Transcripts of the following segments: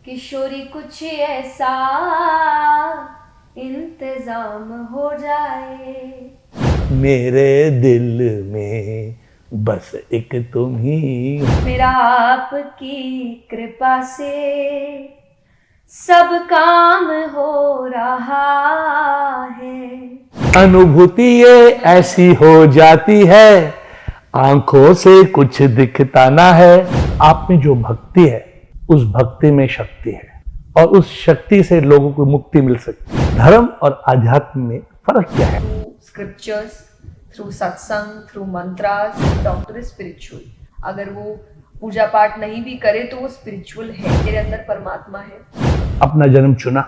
किशोरी कुछ ऐसा इंतजाम हो जाए। मेरे दिल में बस एक तुम ही हो। मेरा आपकी कृपा से सब काम हो रहा है। अनुभूति ये ऐसी हो जाती है, आंखों से कुछ दिखता ना है। आप में जो भक्ति है, उस भक्ति में शक्ति है, और उस शक्ति से लोगों को मुक्ति मिल सकती है। धर्म और आध्यात्म में फर्क क्या है? थ्रू स्क्रिप्चर्स, थ्रू सत्संग, through mantras, doctor is spiritual. अगर वो पूजा पाठ नहीं भी करे तो वो स्पिरिचुअल है, तेरे अंदर परमात्मा है। अपना जन्म चुना,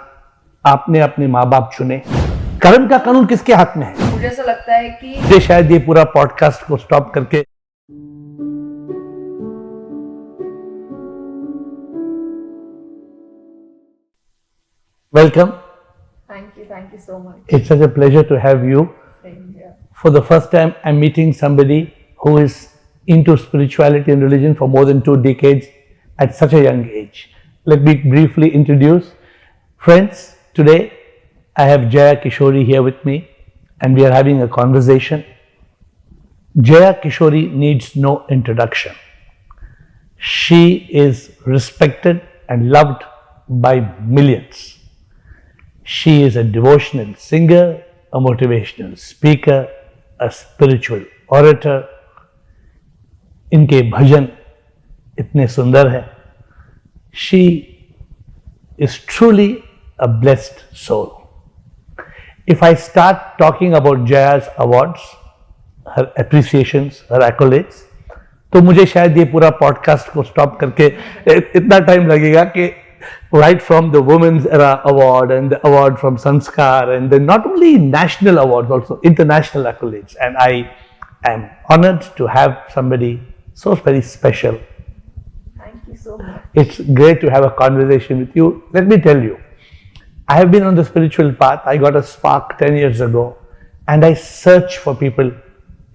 आपने अपने माँ बाप चुने। कर्म का कानून किसके हाथ में है? मुझे ऐसा लगता है कि ये शायद ये पूरा पॉडकास्ट को स्टॉप करके welcome. thank you so much. It's such a pleasure to have you. Same here. For the first time, I'm meeting somebody who is into spirituality and religion for more than 2 decades at such a young age. Let me briefly introduce. Friends, today I have Jaya Kishori here with me, and we are having a conversation. Jaya Kishori needs no introduction. She is respected and loved by millions. She is a devotional singer, a motivational speaker, a spiritual orator. इनके भजन इतने सुंदर हैं. She is truly a blessed soul. If I start talking about Jaya's awards, her appreciations, her accolades, तो मुझे शायद ये पूरा podcast को स्टॉप करके इतना टाइम लगेगा कि right from the Women's Era Award and the award from Sanskar, and then not only national awards, also international accolades. And I am honored to have somebody so very special. Thank you so much. It's great to have a conversation with you. Let me tell you, I have been on the spiritual path. I got a spark 10 years ago, and I search for people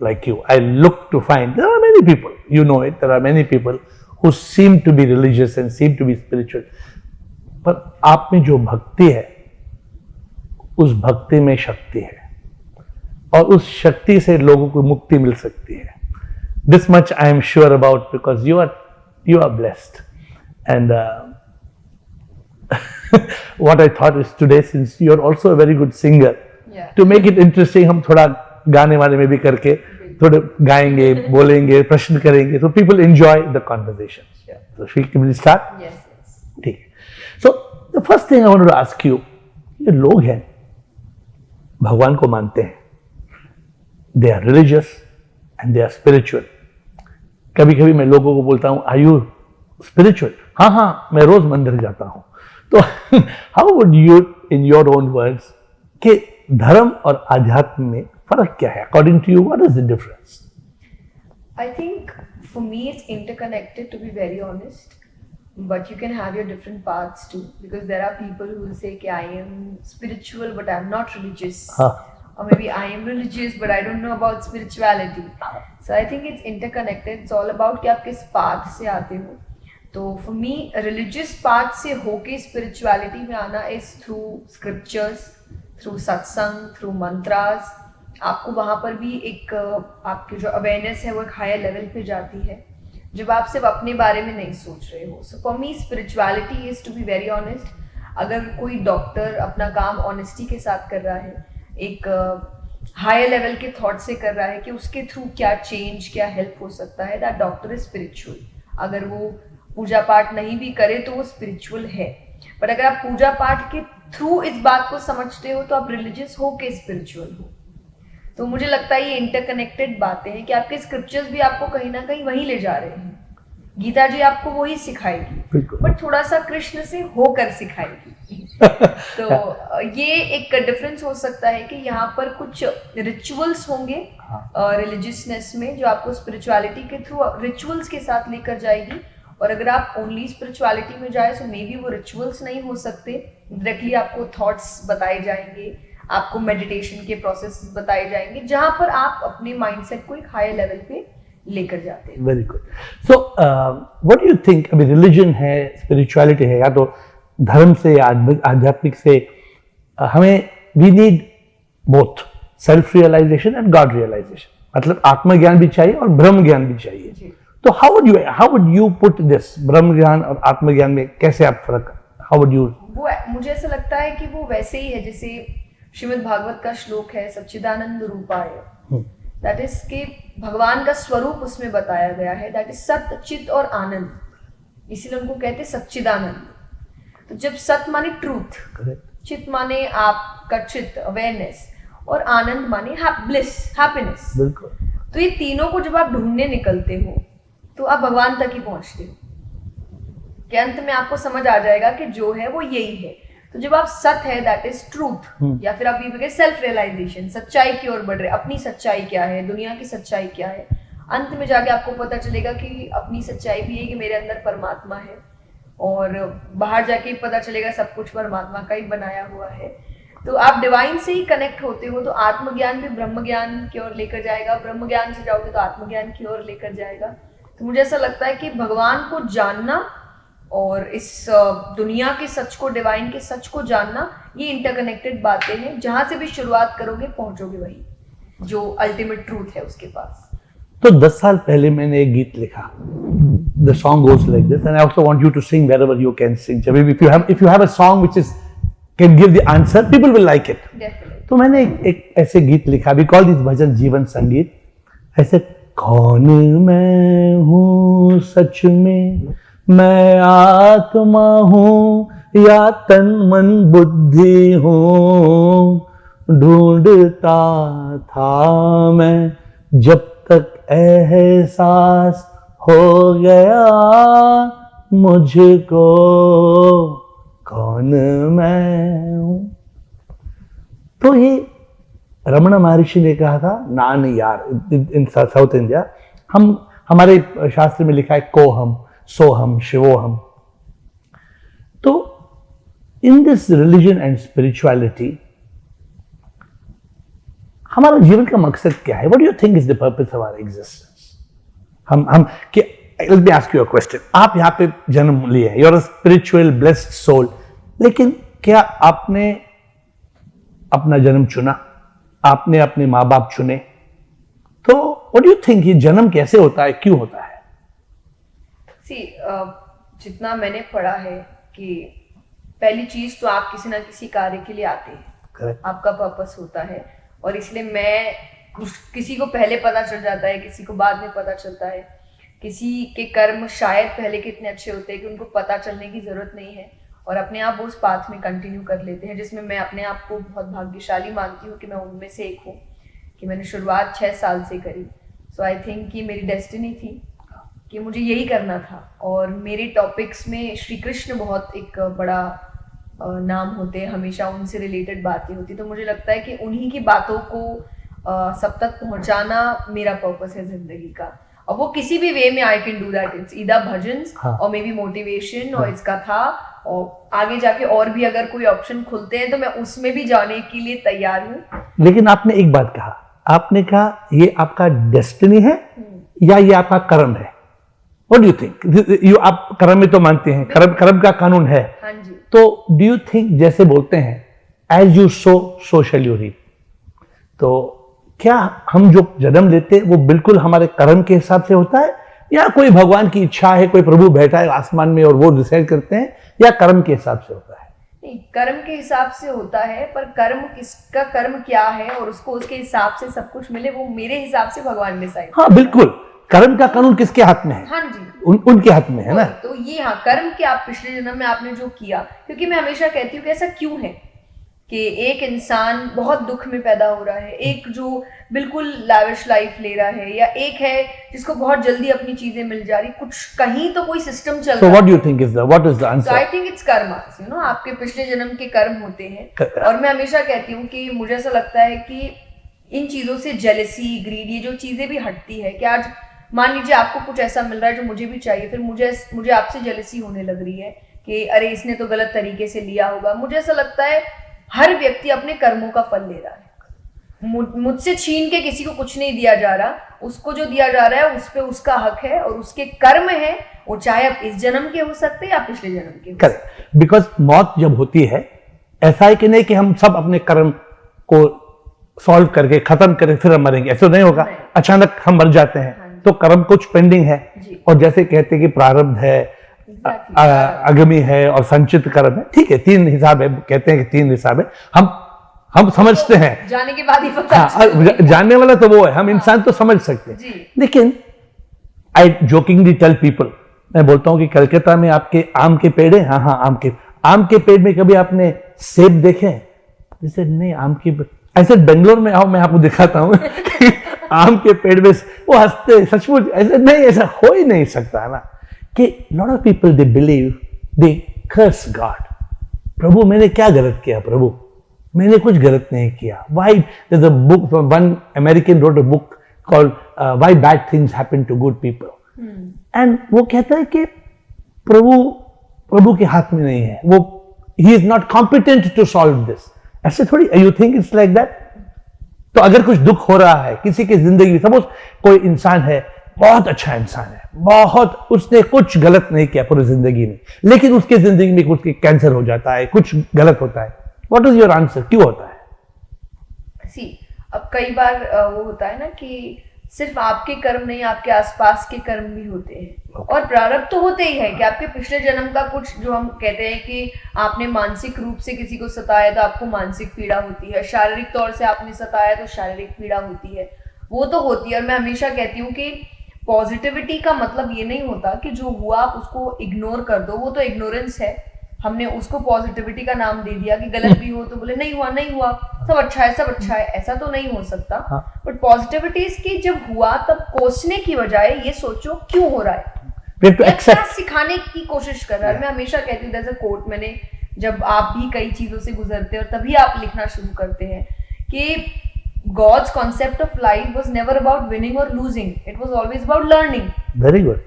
like you. I look to find, there are many people, you know it, there are many people who seem to be religious and seem to be spiritual. पर आप में जो भक्ति है, उस भक्ति में शक्ति है, और उस शक्ति से लोगों को मुक्ति मिल सकती है. This much I am sure about, because you are blessed. And what I thought is today, since you are also a very good singer, Yeah. to make it interesting, हम थोड़ा गाने वाले में भी करके थोड़े गाएंगे, बोलेंगे, प्रश्न करेंगे, so people enjoy the conversations. Sure. So shall we start? Yes, yes. ठीक है. So the first thing I wanted to ask you, ये लोग हैं, भगवान को मानते हैं, they are religious and they are spiritual. कभी कभी मैं लोगों को बोलता हूँ, are you spiritual? हाँ हाँ, मैं रोज मंदिर जाता हूँ. तो how would you, in your own words, कि धर्म और आध्यात्म में फर्क क्या है? According to you, what is the difference? I think for me it's interconnected, to be very honest. But you can have your different paths too, because there are people who will say, I am spiritual but I'm not religious. Or maybe I am religious but I don't know about spirituality. So I think it's interconnected. It's all about कि आप किस path से आते हो. तो for me, religious path से होके spirituality में आना is through scriptures, through satsang, through mantras. आपको वहाँ पर भी एक आपकी जो awareness है वो एक higher level पे जाती है, जब आप सिर्फ अपने बारे में नहीं सोच रहे हो. So for me spirituality is, to be very honest, अगर कोई डॉक्टर अपना काम ऑनेस्टी के साथ कर रहा है, एक हायर लेवल के थॉट से कर रहा है कि उसके थ्रू क्या चेंज, क्या हेल्प हो सकता है, दैट डॉक्टर इज स्पिरिचुअल. अगर वो पूजा पाठ नहीं भी करे तो वो स्पिरिचुअल है. बट अगर आप पूजा पाठ के थ्रू इस बात को समझते हो तो आप रिलीजियस हो के स्पिरिचुअल हो. तो मुझे लगता है ये इंटरकनेक्टेड बातें हैं कि आपके स्क्रिप्चर्स भी आपको कहीं ना कहीं वहीं ले जा रहे हैं. गीता जी आपको वही सिखाएगी, बट थोड़ा सा कृष्ण से होकर सिखाएगी. तो ये एक डिफरेंस हो सकता है कि यहाँ पर कुछ रिचुअल्स होंगे रिलीजियसनेस में, जो आपको स्पिरिचुअलिटी के थ्रू रिचुअल्स के साथ लेकर जाएगी. और अगर आप ओनली स्पिरिचुअलिटी में जाए तो मे बी वो रिचुअल्स नहीं हो सकते, डायरेक्टली आपको थॉट्स बताए जाएंगे, आपको मेडिटेशन के प्रोसेस बताए जाएंगे, जहां पर आप अपने माइंडसेट को एक हायर लेवल पे लेकर जाते हैं. Very good. So what do you think, अभी रिलीजन है, स्पिरिचुअलिटी है, या तो धर्म से या आध्यात्मिक से हमें we need both self realisation and God realisation, मतलब आत्मज्ञान भी चाहिए और ब्रह्म ज्ञान भी चाहिए। तो how would you put this, ब्रह्म ज्ञान और आत्मज्ञान में कैसे आप फर्क, हाउ वुड यू? वो मुझे ऐसा लगता है कि वो वैसे ही है जैसे श्रीमद् भागवत का श्लोक है, सच्चिदानंद रूपाय, दैट इज कि भगवान का स्वरूप उसमें बताया गया है, दैट इज सत चित और आनंद, इसीलिए उनको कहते हैं सच्चिदानंद। तो जब सत माने ट्रूथ, चित माने आपका चित अवेयरनेस, और आनंद माने ब्लिस हैप्पीनेस। बिल्कुल। तो ये तीनों को जब आप ढूंढने निकलते हो तो आप भगवान तक ही पहुंचते हो, कि अंत में आपको समझ आ जाएगा कि जो है वो यही है। तो जब आप सत है दैट इज ट्रूथ, या फिर आप ये सेल्फ रियलाइजेशन, सच्चाई की ओर बढ़ रहे, अपनी सच्चाई क्या है, दुनिया की सच्चाई क्या है, अंत में जाके आपको पता चलेगा कि अपनी सच्चाई भी है कि मेरे अंदर परमात्मा है, और बाहर जाके पता चलेगा सब कुछ परमात्मा का ही बनाया हुआ है। तो आप डिवाइन से ही कनेक्ट होते हो, तो आत्मज्ञान भी ब्रह्म ज्ञान की ओर लेकर जाएगा, ब्रह्म ज्ञान से जाओगे तो आत्मज्ञान की ओर लेकर जाएगा। तो मुझे ऐसा लगता है कि भगवान को जानना और इस दुनिया के सच को, डिवाइन के सच को जानना, ये इंटरकनेक्टेड बातें हैं। जहां से भी शुरुआत करोगे पहुंचोगे वही जो अल्टीमेट ट्रूथ है उसके पास। तो 10 साल पहले मैंने एक गीत लिखा, the song goes like this, and I also want you to sing wherever you can sing. जब भी if you have a song which is can give the answer, people will like it. Definitely. तो मैंने एक ऐसे गीत लिखा, we call this भजन जीवन संगीत। ऐसे, कौन मैं हूँ सच में, मैं आत्मा हूँ या तन मन बुद्धि हूँ, ढूंढता था मैं जब तक एहसास हो गया मुझको, कौन मैं हूं। तो ये रमण महर्षि ने कहा था, नान यार, इन साउथ इंडिया हमारे शास्त्र में लिखा है कोहम, सोहम, शिवोहम। तो in this religion and spirituality हमारा जीवन का मकसद क्या है? What do you think is the purpose of our existence? हम let me ask you a question. आप यहाँ पे जन्म लिए हैं, you are a spiritual blessed soul, लेकिन क्या आपने अपना जन्म चुना? आपने अपने माँ बाप चुने? तो व्हाट डू यू थिंक, ये जन्म कैसे होता है, क्यों होता है? जितना मैंने पढ़ा है कि पहली चीज तो आप किसी ना किसी कार्य के लिए आते हैं। Correct. आपका पर्पस होता है, और इसलिए किसी को पहले पता चल जाता है, किसी को बाद में पता चलता है। किसी के कर्म शायद पहले के इतने अच्छे होते हैं कि उनको पता चलने की जरूरत नहीं है, और अपने आप वो उस पाथ में कंटिन्यू कर लेते हैं, जिसमें मैं अपने आप को बहुत भाग्यशाली मानती हूँ कि मैं उनमें से एक हूँ, कि मैंने शुरुआत 6 साल से करी। सो आई थिंक कि मेरी डेस्टिनी थी कि मुझे यही करना था। और मेरे टॉपिक्स में श्री कृष्ण बहुत एक बड़ा नाम होते हैं, हमेशा उनसे रिलेटेड बातें होती, तो मुझे लगता है कि उन्हीं की बातों को सब तक पहुंचाना मेरा पर्पस है जिंदगी का। और वो किसी भी वे में I can do that, it's either bhajans और मे बी मोटिवेशन और इसका था, और आगे जाके और भी अगर कोई ऑप्शन खुलते हैं तो मैं उसमें भी जाने के लिए तैयार हूँ। लेकिन आपने एक बात कहा, आपने कहा ये आपका डेस्टिनी है या ये आपका कर्म है? What do you think? आप कर्म में तो मानते हैं, कर्म का कानून है। हाँ जी। तो do you think, जैसे बोलते हैं as you sow so shall you reap, तो क्या हम जो जन्म लेते हैं वो बिल्कुल हमारे कर्म के हिसाब से होता है, या कोई भगवान की इच्छा है, कोई प्रभु बैठा है आसमान में और वो डिसाइड करते हैं, या कर्म के हिसाब से होता है? नहीं, कर्म के हिसाब से होता है, पर कर्म किसका कर्म क्या है और उसको उसके हिसाब से सब कुछ मिले, वो मेरे हिसाब से भगवान डिसाइड। हाँ बिल्कुल, कर्म का कानून किसके हाथ में है? हाँ जी, उनके हाथ में है ना। तो ये हाँ, कर्म के आप पिछले जन्म में आपने जो किया, क्योंकि मैं हमेशा कहती हूँ कि ऐसा क्यों है कि एक इंसान बहुत दुख में पैदा हो रहा है, एक जो बिल्कुल लैविश लाइफ ले रहा है, या एक है जिसको बहुत जल्दी अपनी चीजें मिल जा रही, कुछ कहीं तो कोई सिस्टम चल रहा है। So what do you think is what is the answer? So I think it's karma, you know, आपके पिछले जन्म के कर्म होते हैं। और मैं हमेशा कहती हूँ कि मुझे ऐसा लगता है कि इन चीजों से जेलसी, ग्रीड, ये जो चीजें भी हटती है, कि आज मान लीजिए आपको कुछ ऐसा मिल रहा है जो मुझे भी चाहिए, फिर मुझे आपसे जेलसी होने लग रही है कि अरे इसने तो गलत तरीके से लिया होगा। मुझे ऐसा लगता है हर व्यक्ति अपने कर्मों का फल ले रहा है, मुझसे छीन के किसी को कुछ नहीं दिया जा रहा, उसको जो दिया जा रहा है उस पे उसका हक है और उसके कर्म है, वो चाहे अब इस जन्म के हो सकते हैं या पिछले जन्म के हो सकते हैं। करेक्ट, बिकॉज मौत जब होती है ऐसा है कि नहीं कि हम सब अपने कर्म को सॉल्व करके खत्म करके फिर हम मरेंगे, ऐसा नहीं होगा। नहीं। अचानक हम मर जाते हैं, हाँ जी। तो कर्म कुछ पेंडिंग है, जी। और जैसे कहते हैं कि प्रारब्ध है, Exactly. आगामी है और संचित कर्म है, ठीक है, 3 हिसाब है, कहते हैं कि 3 हिसाब है, हम समझते हैं। जाने के बाद ही पता हाँ, जानने वाला तो वो है, हम इंसान तो समझ सकते हैं। जी। लेकिन आई जोकिंगली टेल पीपल, मैं बोलता हूँ कि कलकत्ता में आपके आम के पेड़ है, हाँ आम के पेड़ में कभी आपने सेब देखे? जैसे नहीं, आम की, ऐसे बेंगलोर में आओ, मैं आपको दिखाता हूँ आम के पेड़ में वो हंसते, सचमुच ऐसे नहीं, ऐसा हो ही नहीं सकता ना कि lot of people they believe, they curse God. प्रभु मैंने क्या गलत किया, प्रभु मैंने कुछ गलत नहीं किया। Why there's a book, one American wrote a book called Why Bad Things Happen to Good People, and वो कहता है कि प्रभु के हाथ में नहीं है, वो he is not competent to solve this। ऐसे थोड़ी, you think it's like that? तो अगर कुछ दुख हो रहा है किसी की जिंदगी, सपोज कोई इंसान है, बहुत अच्छा इंसान है, बहुत, उसने कुछ गलत नहीं किया पूरी जिंदगी में, लेकिन उसकी जिंदगी में कुछ कैंसर हो जाता है, कुछ गलत होता है, व्हाट इज योर आंसर, क्यों होता है? सी, अब कई बार वो होता है ना कि सिर्फ आपके कर्म नहीं, आपके आसपास के कर्म भी होते हैं, और प्रारब्ध तो होते ही है कि आपके पिछले जन्म का कुछ, जो हम कहते हैं कि आपने मानसिक रूप से किसी को सताया तो आपको मानसिक पीड़ा होती है, शारीरिक तौर से आपने सताया तो शारीरिक पीड़ा होती है, वो तो होती है। और मैं हमेशा कहती हूँ कि पॉजिटिविटी का मतलब ये नहीं होता कि जो हुआ आप उसको इग्नोर कर दो, वो तो इग्नोरेंस है। हमने उसको पॉजिटिविटी का नाम दे दिया कि गलत भी हो तो बोले नहीं हुआ, सब अच्छा है, सब अच्छा है, ऐसा तो नहीं हो सकता। बट पॉजिटिविटी की जब हुआ तब कोसने की बजाय ये सोचो क्यों हो रहा है, क्या सिखाने की कोशिश कर रहा है। मैं हमेशा कहती हूँ, जैसे कोट, मैंने जब आप भी कई चीजों से गुजरते हैं और तभी आप लिखना शुरू करते हैं कि God's concept of life was never about winning or losing, it was always about learning। Very good।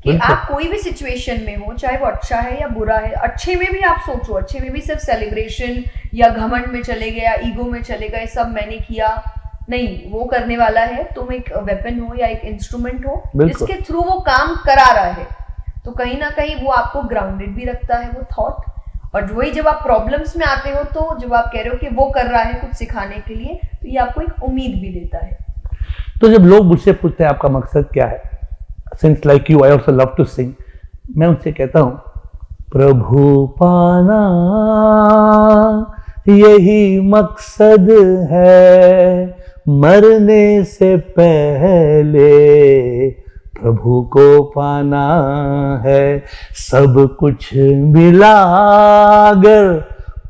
कि आप कोई भी सिचुएशन में हो, चाहे वो अच्छा है या बुरा है, अच्छे में भी आप सोचो, अच्छे में भी सिर्फ सेलिब्रेशन या घमंड में चले गए या ईगो में चले गए, सब मैंने किया नहीं, वो करने वाला है, तुम एक वेपन हो या एक इंस्ट्रूमेंट हो जिसके थ्रू वो काम करा रहा है, तो कहीं ना कहीं वो आपको ग्राउंडेड भी रखता है, वो थॉट। और वही जब आप प्रॉब्लम्स में आते हो, तो जब आप कह रहे हो कि वो कर रहा है कुछ सिखाने के लिए, तो ये आपको एक उम्मीद भी देता है। तो जब लोग मुझसे पूछते हैं आपका मकसद क्या है, since like you I also love to sing, मैं उनसे कहता हूँ प्रभु पाना यही मकसद है, मरने से पहले प्रभु को पाना है, सब कुछ मिला अगर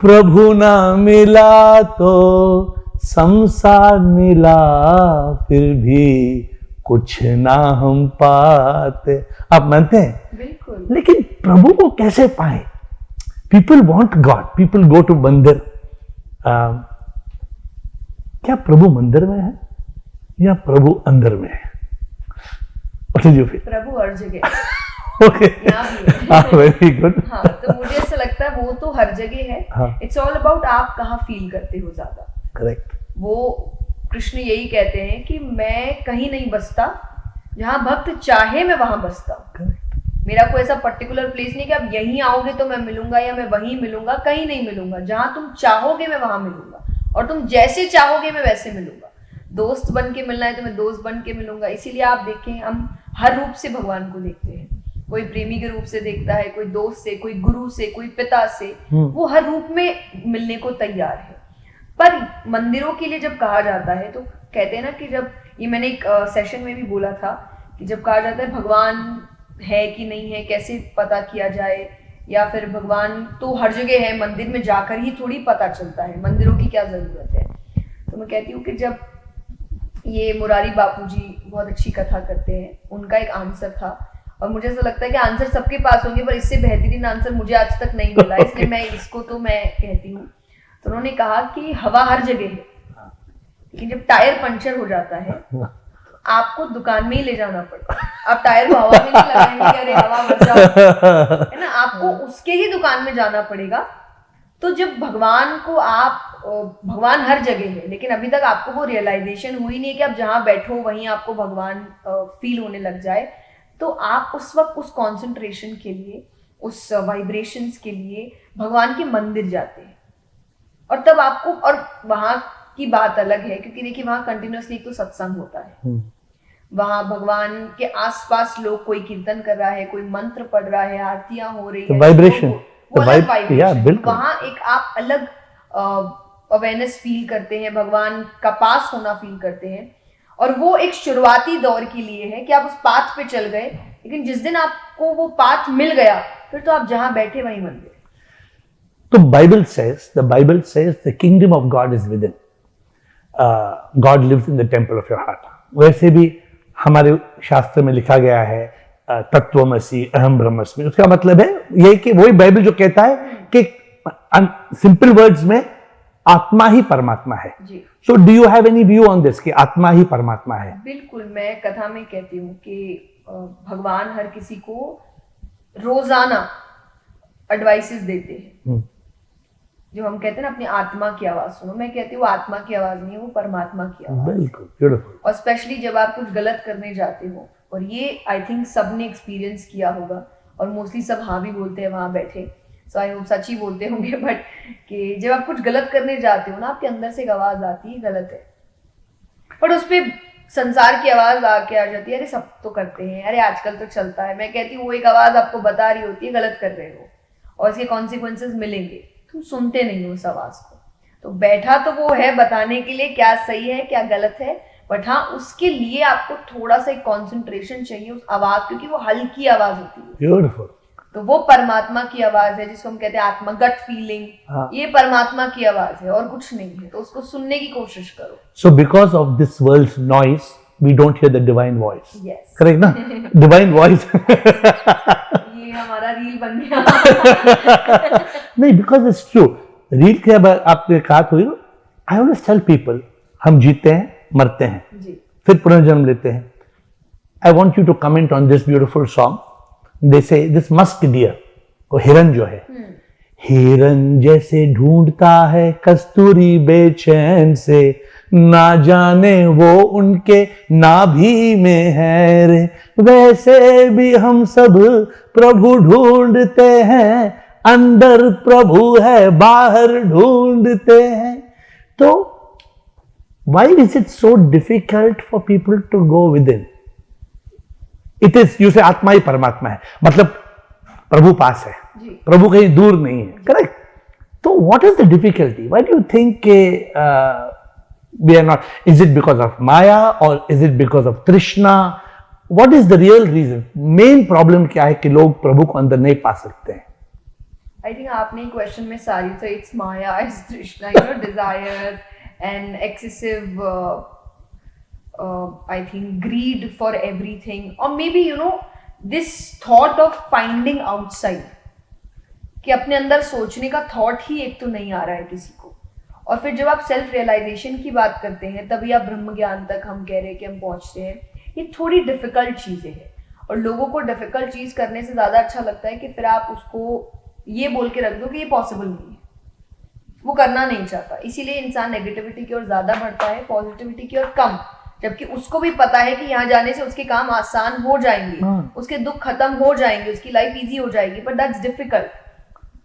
प्रभु ना मिला तो संसार मिला फिर भी कुछ ना हम पाते। आप मानते हैं? बिल्कुल। लेकिन प्रभु को कैसे पाए? People want God, people go to मंदिर। क्या प्रभु मंदिर में है या प्रभु अंदर में है? What did you feel? प्रभु हर जगह Okay. Very good. हाँ, तो मुझे ऐसा लगता है वो तो हर जगह है। इट्स ऑल अबाउट आप कहाँ फील करते हो ज्यादा। करेक्ट। वो कृष्ण यही कहते हैं कि मैं कहीं नहीं बसता, जहाँ भक्त चाहे मैं वहां बसता हूँ। मेरा कोई ऐसा पर्टिकुलर प्लेस नहीं कि आप यहीं आओगे तो मैं मिलूंगा या मैं वहीं मिलूंगा, कहीं नहीं मिलूंगा। जहां तुम चाहोगे मैं वहां मिलूंगा, और तुम जैसे चाहोगे मैं वैसे मिलूंगा। दोस्त बन के मिलना है तो मैं दोस्त बन के मिलूंगा। इसीलिए आप देखें, हम हर रूप से भगवान को देखते हैं। कोई प्रेमी के रूप से देखता है, कोई दोस्त से, कोई गुरु से, कोई पिता से, वो हर रूप में मिलने को तैयार है। पर मंदिरों के लिए जब कहा जाता है तो कहते हैं ना कि जब, ये मैंने एक सेशन में भी बोला था कि जब कहा जाता है भगवान है कि नहीं है, कैसे पता किया जाए, या फिर भगवान तो हर जगह है, मंदिर में जाकर ही थोड़ी पता चलता है, मंदिरों की क्या जरूरत है। तो मैं कहती हूँ कि जब ये मुरारी बापू जी बहुत अच्छी कथा करते हैं, उनका एक आंसर था, और मुझे ऐसा लगता है कि आंसर सबके पास होंगे, पर इससे बेहतरीन आंसर मुझे आज तक नहीं मिला, इसलिए मैं इसको तो मैं कहती हूँ। तो उन्होंने कहा कि हवा हर जगह है, लेकिन जब टायर पंचर हो जाता है आपको दुकान में ही ले जाना पड़ता है। आप टायर को हवा में नहीं लगाएंगे कि अरे हवा बच जाओ, है ना, आपको उसके ही दुकान में जाना पड़ेगा। तो जब भगवान को आप भगवान हर जगह है, लेकिन अभी तक आपको वो रियलाइजेशन हुई नहीं है कि आप जहाँ बैठो वहीं आपको भगवान फील होने लग जाए, तो आप उस वक्त उस कॉन्सेंट्रेशन के लिए, उस वाइब्रेशंस के लिए भगवान के मंदिर जाते हैं। और तब आपको, और वहाँ की बात अलग है क्योंकि देखिए वहाँ कंटिन्यूसली तो सत्संग होता है, वहाँ भगवान के आसपास लोग, कोई कीर्तन कर रहा है, कोई मंत्र पढ़ रहा है, आरतियां हो रही है, वाइब्रेशन, वो अलग वाइब्रेशन, बिल्कुल वहाँ एक आप अलग अवेयरनेस फील करते हैं, भगवान का पास होना फील करते हैं। और वो एक शुरुआती दौर के लिए है कि आप उस पाथ पे चल गए, लेकिन जिस दिन आपको वो पाथ मिल गया फिर तो आप जहां बैठे वहीं मंदिर। तो Bible says the kingdom of God is within, God lives in the temple of your heart. वैसे भी हमारे शास्त्र में लिखा गया है तत्वमसि अहम ब्रह्मस्मि, उसका मतलब है ये कि वही बाइबल जो कहता है कि सिंपल वर्ड्स में आत्मा ही परमात्मा है। So do you have any view on this कि आत्मा ही परमात्मा है? बिल्कुल, मैं कथा में कहती हूँ कि भगवान हर किसी को रोजाना एडवाइसेस देते हैं। जो हम कहते हैं ना अपनी आत्मा की आवाज सुनो, मैं कहती हूँ आत्मा की आवाज नहीं है, वो परमात्मा की आवाज। बिल्कुल, ब्यूटीफुल। और स्पेशली जब आप कुछ गलत करने जाते हो, और ये आई थिंक सबने एक्सपीरियंस किया होगा, और मोस्टली सब हाँ भी बोलते हैं वहां बैठे, सो आई होप सच ही बोलते होंगे, बट कि जब आप कुछ गलत करने जाते हो ना, आपके अंदर से एक आवाज आती है गलत है, बट उस पर संसार की आवाज आके आ जाती है, अरे सब तो करते हैं, अरे आजकल तो चलता है। मैं कहती हूँ वो एक आवाज आपको बता रही होती है गलत कर रहे हो और इसके कॉन्सिक्वेंसेस मिलेंगे, तुम सुनते नहीं हो उस आवाज को। तो बैठा तो वो है बताने के लिए क्या सही है क्या गलत है, बट हाँ उसके लिए आपको थोड़ा सा एक कॉन्सेंट्रेशन चाहिए उस आवाज, क्योंकि वो हल्की आवाज होती है। ब्यूटीफुल। तो वो परमात्मा की आवाज है जिसको हम कहते हैं आत्मा, गट फीलिंग। ये परमात्मा की आवाज है और कुछ नहीं है, तो उसको सुनने की कोशिश करो। So because of this world's noise we don't hear the divine voice. Yes, correct ना? डिवाइन वॉइस ये हमारा रील बन गया। नहीं, बिकॉज इट्स ट्रू। रील के अब आपने कहा तो आई ऑलवेज टेल पीपल, हम जीते हैं मरते हैं जी, फिर पुनर्जन्म लेते हैं। I want you to comment on this beautiful song. They say this musk deer, वो हिरन जो है, हिरन जैसे ढूंढता है कस्तूरी बेचैन से, ना जाने वो उनके नाभि में है रे, वैसे भी हम सब प्रभु ढूंढते हैं, अंदर प्रभु है बाहर ढूंढते हैं। तो why is it so difficult for people to go within? It is, you say आत्मा ही परमात्मा है, मतलब प्रभु पास है, प्रभु कहीं दूर नहीं है, करेक्ट? तो what is the difficulty? Why do you think we are not? Is it because of Maya or is it because of Trishna? What is the real reason? Main problem क्या है कि लोग प्रभु को अंदर नहीं पा सकते हैं? I think आपने क्वेश्चन में सारी, so it's Maya, it's Trishna, you know, desire and excessive I think greed for everything, or maybe you know this thought of finding outside, कि अपने अंदर सोचने का थॉट ही एक तो नहीं आ रहा है किसी को। और फिर जब आप सेल्फ रियलाइजेशन की बात करते हैं तभी आप ब्रह्म ज्ञान तक हम कह रहे हैं कि हम पहुंचते हैं। ये थोड़ी डिफिकल्ट चीजें हैं और लोगों को डिफिकल्ट चीज करने से ज्यादा अच्छा लगता है कि फिर आप उसको ये बोल के रख दो कि ये पॉसिबल नहीं है, वो करना नहीं चाहता। इसीलिए इंसान नेगेटिविटी की ओर ज्यादा बढ़ता है, पॉजिटिविटी की ओर कम, जबकि उसको भी पता है कि यहाँ जाने से उसके काम आसान हो जाएंगे, उसके दुख खत्म हो जाएंगे, उसकी लाइफ इजी हो जाएगी, बट दैट्स डिफिकल्ट।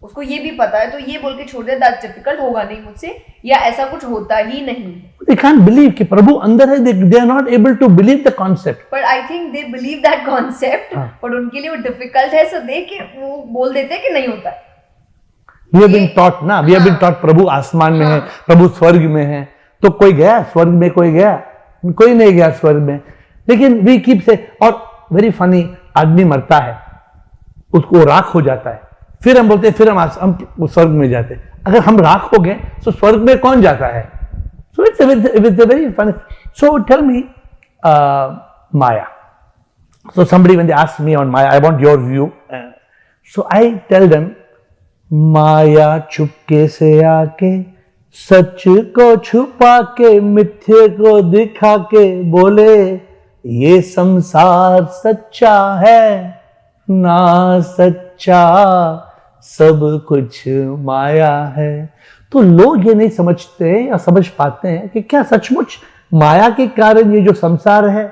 उसको ये भी पता है, तो ये बोल के छोड़ दे दैट्स डिफिकल्ट, होगा नहीं मुझसे, या ऐसा कुछ होता ही नहीं। They can't believe कि प्रभु अंदर है, they are not able to believe the concept. But I think they believe that concept, but उनके लिए वो डिफिकल्ट है, so दे के वो बोल देते हैं कि नहीं होता है। We have been taught ना, we have been taught प्रभु आसमान में है, प्रभु स्वर्ग में है, तो कोई गया स्वर्ग में? कोई गया? कोई नहीं गया स्वर्ग में। लेकिन we keep say, और वेरी फनी, आदमी मरता है, उसको राख हो जाता है, फिर हम बोलते हैं फिर हम स्वर्ग में जाते हैं। अगर हम राख हो गए तो स्वर्ग में कौन जाता है? So it's a very funny. So tell me, Maya. So somebody when they ask me on Maya, I want your view. So I tell them, माया चुपके से आके सच को छुपा के मिथ्ये को दिखा के बोले ये संसार सच्चा है ना सच्चा, सब कुछ माया है। तो लोग ये नहीं समझते या समझ पाते हैं कि क्या सचमुच माया के कारण ये जो संसार है,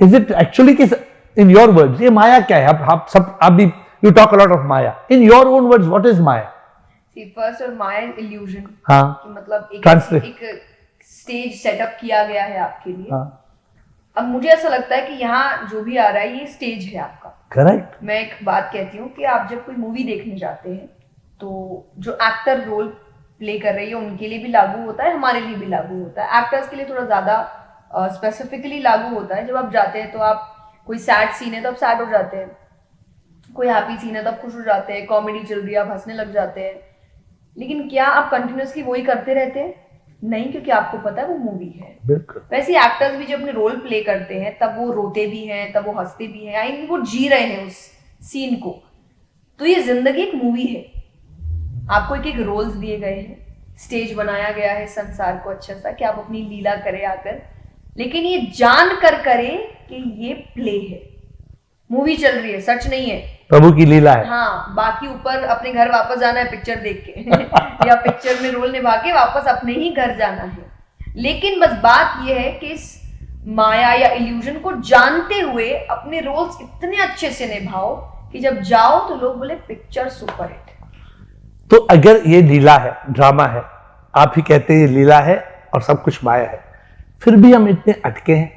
इज इट एक्चुअली कि इन योर वर्ड्स ये माया क्या है? आप भी you talk a lot of Maya, in your own words what is Maya? See, first और माया इल्यूजन। हाँ, कि मतलब Translate. एक स्टेज सेटअप किया गया है आपके लिए। हाँ, अब मुझे ऐसा लगता है कि यहाँ जो भी आ रहा है ये स्टेज है आपका। करेक्ट। मैं एक बात कहती हूँ कि आप जब कोई मूवी देखने जाते हैं तो जो एक्टर रोल प्ले कर रही है उनके लिए भी लागू होता है, हमारे लिए भी लागू होता है। एक्टर्स के लिए थोड़ा ज्यादा स्पेसिफिकली लागू होता है। जब आप जाते हैं तो आप कोई सैड सीन है तो आप सैड हो जाते हैं, कोई हैप्पी सीन है तो आप खुश हो जाते हैं, कॉमेडी चल रही है आप हंसने लग जाते हैं। लेकिन क्या आप कंटिन्यूअसली वही करते रहते हैं? नहीं, क्योंकि आपको पता है वो मूवी है। बिल्कुल। वैसे एक्टर्स भी जब अपने रोल प्ले करते हैं तब वो रोते भी हैं, तब वो हंसते भी हैं, आई मीन वो जी रहे हैं उस सीन को। तो ये जिंदगी एक मूवी है, आपको एक एक रोल्स दिए गए हैं, स्टेज बनाया गया है संसार को अच्छा सा कि आप अपनी लीला करें आकर, लेकिन ये जान कर करें कि ये प्ले है, मूवी चल रही है, सच नहीं है, प्रभु की लीला है। हाँ। बाकी ऊपर अपने घर वापस जाना है पिक्चर देख के या पिक्चर में रोल निभा के वापस अपने ही घर जाना है। लेकिन बस बात यह है कि इस माया या इल्यूजन को जानते हुए अपने रोल्स इतने अच्छे से निभाओ कि जब जाओ तो लोग बोले पिक्चर सुपर हिट। तो अगर ये लीला है, ड्रामा है, आप ही कहते हैं ये लीला है और सब कुछ माया है, फिर भी हम इतने अटके हैं,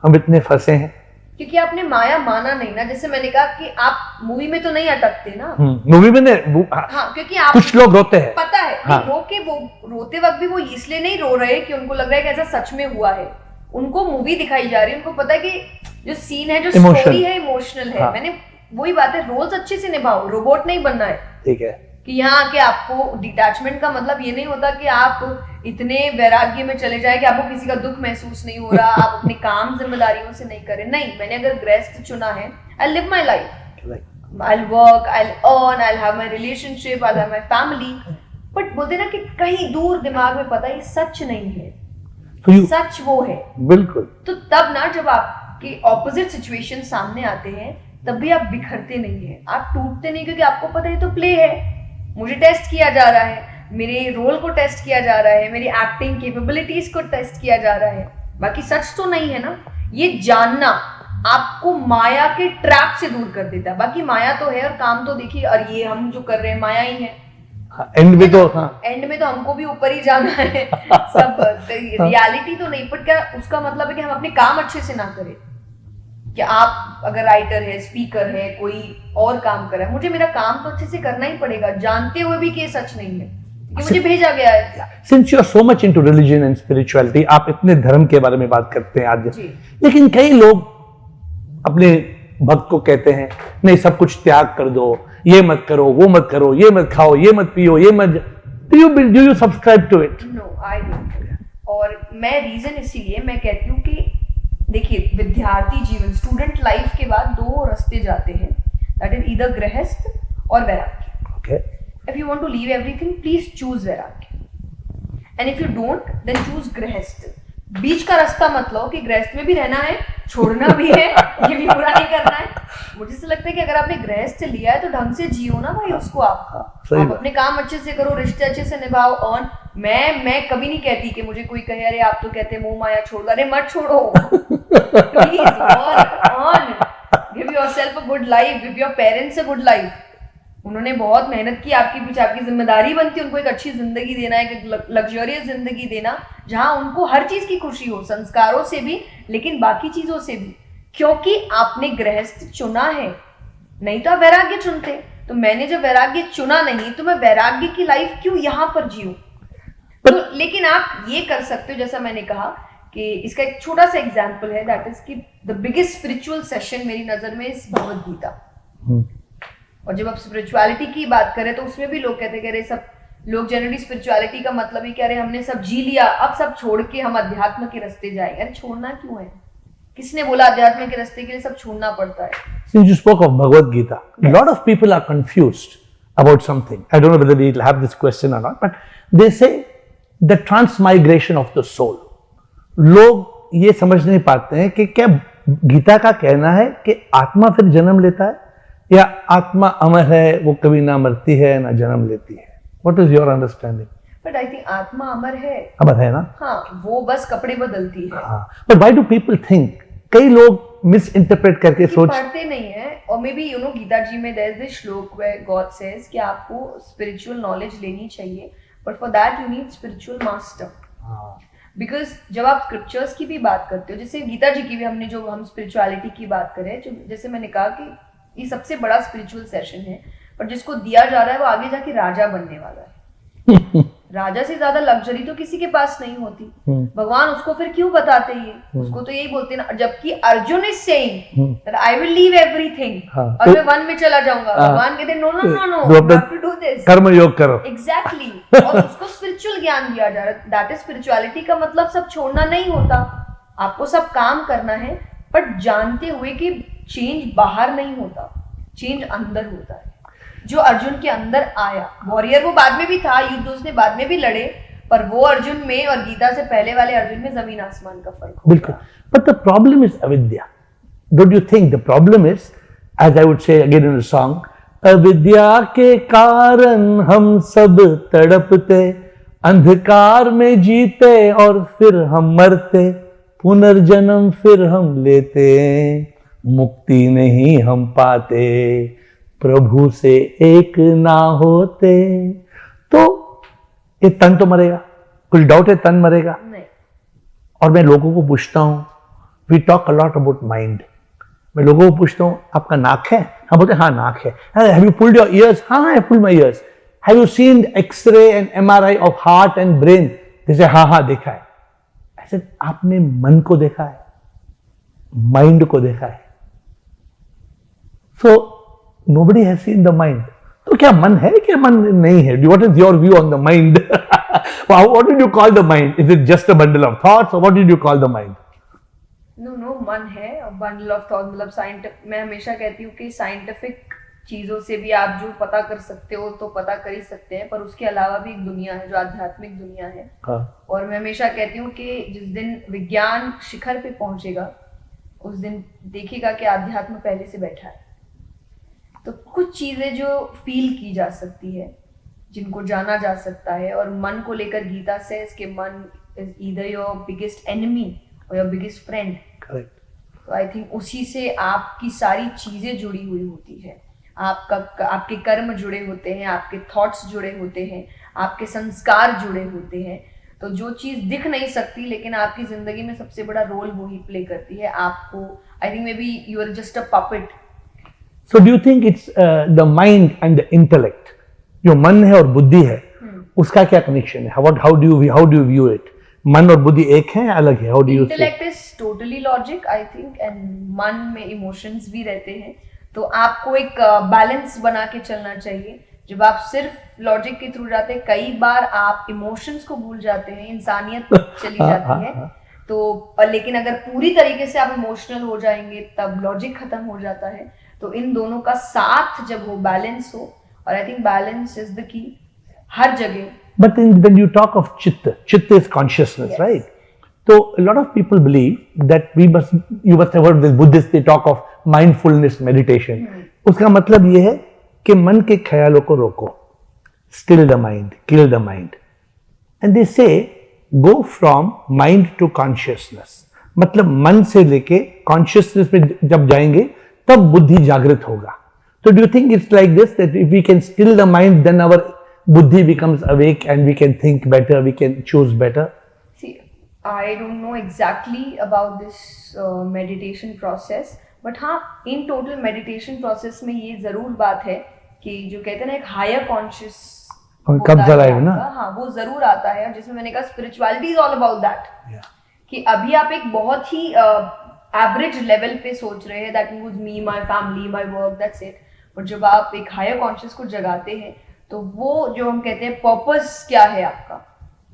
हम इतने फंसे हैं, क्योंकि आपने माया माना नहीं ना। जैसे मैंने कहा कि आप मूवी में तो नहीं अटकते ना। मूवी में हाँ, क्योंकि आप कुछ लोग रोते हैं, पता है। हाँ। रो के वो रोते वक्त भी वो इसलिए नहीं रो रहे कि उनको लग रहा है कि ऐसा सच में हुआ है, उनको मूवी दिखाई जा रही है, उनको पता है कि जो सीन है, जो स्टोरी है, इमोशनल है। हाँ। मैंने वही बात है, रोल्स अच्छे से निभाओ, रोबोट नहीं बनना है। ठीक है कि यहाँ आके आपको डिटैचमेंट का मतलब ये नहीं होता कि आप इतने वैराग्य में चले जाए कि आपको किसी का दुख महसूस नहीं हो रहा, आप अपने काम जिम्मेदारियों से नहीं करें। नहीं, मैंने अगर गृहस्थ चुना है, I live my life, I'll work, I'll earn, I'll have my relationship, I'll have my family. But बोलते ना कि कहीं दूर दिमाग में पता है ये सच नहीं है, सच वो है। बिल्कुल। तो तब ना जब आपके ऑपोजिट सिचुएशन सामने आते हैं तब भी आप बिखरते नहीं है, आप टूटते नहीं, क्योंकि आपको पता है तो प्ले है, मुझे टेस्ट किया जा रहा है, मेरे रोल को टेस्ट किया जा रहा है, मेरी एक्टिंग कैपेबिलिटीज को टेस्ट किया जा रहा है, बाकी सच तो नहीं है ना। ये जानना आपको माया के ट्रैप से दूर कर देता है। बाकी माया तो है और काम तो देखिए, और ये हम जो कर रहे हैं माया ही है। एंड में तो एंड में तो हमको भी ऊपर ही जाना है सब रियलिटी तो नहीं, बट क्या उसका मतलब है कि हम अपने काम अच्छे से ना करें। कि आप अगर राइटर है, स्पीकर है, कोई और काम कर रहा है, मुझे मेरा काम तो अच्छे से करना ही पड़ेगा, जानते हुए भी कि ये सच नहीं है, कि मुझे भेजा गया है। Since you are so much into religion and spirituality, आप इतने धर्म के बारे में बात करते हैं आज, लेकिन कई लोग अपने भक्त को कहते हैं नहीं सब कुछ त्याग कर दो, ये मत करो, वो मत करो, ये मत खाओ, ये मत पियो, ये मत, do you subscribe to it? No, I don't. और मैं रीजन इसीलिए मैं कहती हूँ कि देखिए, विद्यार्थी जीवन, स्टूडेंट लाइफ के बाद दो रास्ते जाते हैं, दैट इज ईदर गृहस्थ और वैराग्य। Okay, if you want to leave everything, please choose वैराग्य, and if you don't then choose गृहस्थ। बीच का रास्ता मत लो कि गृहस्थ में भी रहना है, छोड़ना भी है, ये भी पूरा नहीं करना है। मुझे से लगता है कि अगर आपने गृहस्थ लिया है तो ढंग से जियो ना भाई उसको। आप अपने काम अच्छे से करो, रिश्ते अच्छे से निभाओ। ऑन मैं कभी नहीं कहती कि मुझे कोई कहे अरे आप तो कहते हैं मोह माया छोड़ दो, अरे मत छोड़ो please, on give yourself a good life, give your parents a good life. उन्होंने बहुत मेहनत की आपके पीछे, आपकी जिम्मेदारी बनती है उनको एक अच्छी जिंदगी देना, एक लग्जरियस जिंदगी देना जहां उनको हर चीज की खुशी हो, संस्कारों से भी लेकिन बाकी चीजों से भी, क्योंकि आपने गृहस्थ चुना है। नहीं तो आप वैराग्य चुनते। तो मैंने जब वैराग्य चुना नहीं तो मैं वैराग्य की लाइफ क्यों यहां पर जीऊं? तो लेकिन आप ये कर सकते हो, जैसा मैंने कहा कि इसका एक छोटा सा एग्जाम्पल है, दैट इज कि द बिगेस्ट स्पिरिचुअल सेशन मेरी नजर में इस भगवद गीता। और जब आप स्पिरिचुअलिटी की बात करें तो उसमें भी लोग कहते हैं कि सब लोग जनरली स्पिरिचुअलिटी का मतलब ही कह रहे हमने सब जी लिया, अब सब छोड़ के हम अध्यात्म के रास्ते जाएंगे। अरे छोड़ना क्यों है? किसने बोला अध्यात्म के रास्ते के लिए सब छोड़ना पड़ता है? Since you spoke of Bhagavad Gita, a lot of people are confused about something. I don't know whether we'll have this question or not, but they say the transmigration of the soul. लोग ये समझ नहीं पाते हैं कि क्या गीता का कहना है कि आत्मा फिर जन्म लेता है, या आत्मा अमर है, वो कभी ना मरती है ना जन्म लेती है? What is your understanding? But I think आत्मा अमर है। अमर है ना? हाँ, वो बस कपड़े बदलती है। हाँ, but why do people think, कई लोग मिस इंटरप्रेट करके कि सोच, पढ़ते नहीं है, और मे बी गीता जी में देयर इज दिस श्लोक वेयर गॉड सेज कि आपको स्पिरिचुअल नॉलेज लेनी चाहिए, but for that you need spiritual master. Because जब आप स्क्रिप्चर्स की भी बात करते हो, जैसे गीता जी की भी हमने, जो हम स्पिरिचुअलिटी की बात करें, जो जैसे मैंने कहा कि ये सबसे बड़ा स्पिरिचुअल सेशन है, पर जिसको दिया जा रहा है वो आगे जाके राजा बनने वाला है। राजा से ज्यादा लग्जरी तो किसी के पास नहीं होती। भगवान उसको फिर क्यों बताते ये? उसको तो यही बोलते ना, जबकि Arjun is saying that I will leave everything और मैं वन में चला जाऊंगा। भगवान कहते no no no no, you have to do this, karma yoga करो। एग्जैक्टली। और उसको स्पिरिचुअल ज्ञान दिया जा रहा है। दैट इज स्पिरिचुअलिटी का मतलब सब छोड़ना नहीं होता, आपको सब काम करना है, बट जानते हुए कि चेंज बाहर नहीं होता, चेंज अंदर होता है। जो अर्जुन के अंदर आया, वॉरियर वो बाद में भी था, युद्ध उसने बाद में भी लड़े, पर वो अर्जुन में और गीता से पहले वाले अर्जुन में जमीन आसमान का फर्क होगा। बिल्कुल, बट द प्रॉब्लम इज अविद्या। Don't you think the problem is, as I would say again in the song, अविद्या के कारण हम सब तड़पते, अंधकार में जीते और फिर हम मरते, पुनर्जन्म फिर हम लेते, मुक्ति नहीं हम पाते, प्रभु से एक ना होते। तो ये तन तो मरेगा, कुछ डाउट है तन मरेगा? नहीं। और मैं लोगों को पूछता हूं, we talk a lot about mind, मैं लोगों को पूछता हूं आपका नाक है? हाँ बोलते हाँ नाक है। Have you pulled your ears? हाँ I pulled my ears. Have you seen X ray and MRI of heart and brain? जैसे हाँ हाँ देखा है। ऐसे आपने मन को देखा है, माइंड को देखा है? सो nobody has seen the mind. तो क्या मन है क्या मन नहीं है? What is your view on the mind? What did you call the mind? Is it just a bundle of thoughts or what did you call the mind? No मन है, बंडल ऑफ थॉट। मतलब मैं हमेशा कहती हूँ कि scientific चीजों से भी आप जो पता कर सकते हो तो पता कर ही सकते हैं, पर उसके अलावा भी एक दुनिया है जो आध्यात्मिक दुनिया है। और मैं हमेशा कहती हूँ कि जिस दिन विज्ञान शिखर पे पहुंचेगा उस दिन देखिएगा कि आध्यात्म पहले से बैठा है। तो कुछ चीजें जो फील की जा सकती है, जिनको जाना जा सकता है, और मन को लेकर गीता से इसके मन is either your biggest enemy और योर बिगेस्ट फ्रेंड। करेक्ट। तो आई थिंक उसी से आपकी सारी चीजें जुड़ी हुई होती है। आपके कर्म जुड़े होते हैं, आपके थॉट्स जुड़े होते हैं, आपके संस्कार जुड़े होते हैं। तो जो चीज दिख नहीं सकती लेकिन आपकी जिंदगी में सबसे बड़ा रोल वही प्ले करती है। आपको I think maybe you are just a puppet. So do you think it's the mind and the intellect? जो मन है और बुद्धि है, उसका क्या कनेक्शन है? How do you view it? मन और बुद्धि एक है या अलग है? How do you see? Intellect is totally logic, I think, and मन में इमोशंस भी रहते हैं। तो आपको एक बैलेंस बना के चलना चाहिए। जब आप सिर्फ लॉजिक के थ्रू जाते हैं, कई बार आप इमोशंस को भूल जाते हैं, इंसानियत चली जाती है। तो लेकिन अगर पूरी तरीके से आप इमोशनल हो जाएंगे तब लॉजिक खत्म हो जाता है। तो इन दोनों का साथ जब हो, बैलेंस हो, और I think balance is the key हर जगह। But when you talk of chitta is consciousness, Yes. right? So a lot of people believe that you must have heard this Buddhists, they talk of mindfulness meditation. उसका मतलब ये है कि मन के ख्यालों को रोको, still the mind, kill the mind. And they say go from mind to consciousness. मतलब मन से लेके consciousness पे जब जाएंगे तब बुद्धि जागृत होगा। So do you think it's like this, that if we can still the mind, then our buddhi becomes awake and we can think better, we can choose better? See, I don't know exactly about this meditation process, but हाँ, in total meditation process में ये जरूर बात है कि जो कहते हैं ना एक higher conscious कब जरा है ना? हाँ, वो जरूर आता है। जिसमें मैंने कहा spirituality is all about that. कि अभी आप एक बहुत ही एवरेज लेवल पे सोच रहे हैं, that includes me, my family, my work, that's it. और जब आप एक हायर कॉन्शियस को जगाते हैं तो वो जो हम कहते हैं पर्पस क्या है आपका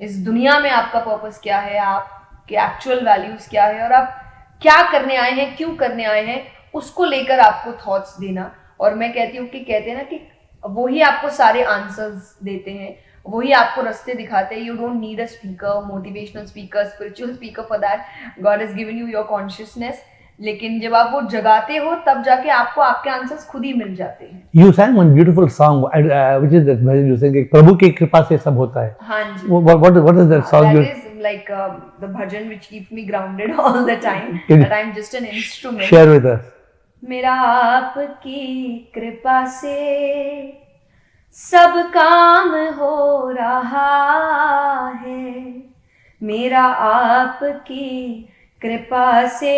इस दुनिया में, आपका पर्पस क्या है, आपके एक्चुअल वैल्यूज क्या है, और आप क्या करने आए हैं, क्यों करने आए हैं, उसको लेकर आपको थॉट्स देना। और मैं कहती हूँ कि कहते हैं ना कि वही आपको सारे आंसर्स देते हैं, वही आपको रास्ते दिखाते हैं। You don't need a speaker, motivational speaker, spiritual speaker for that. God has given you your consciousness लेकिन जब आप वो जगाते हो तब जाके आपको आपके आंसर्स खुद ही मिल जाते हैं. You sang one beautiful song, which is that bhajan you sing, प्रभु की कृपा से सब होता है. हाँ जी. What is that song? That is like the bhajan which keeps me grounded all the time. Can you That I'm just an instrument. share with us? मेरा आपकी कृपा से सब काम हो रहा है. मेरा आपकी कृपा से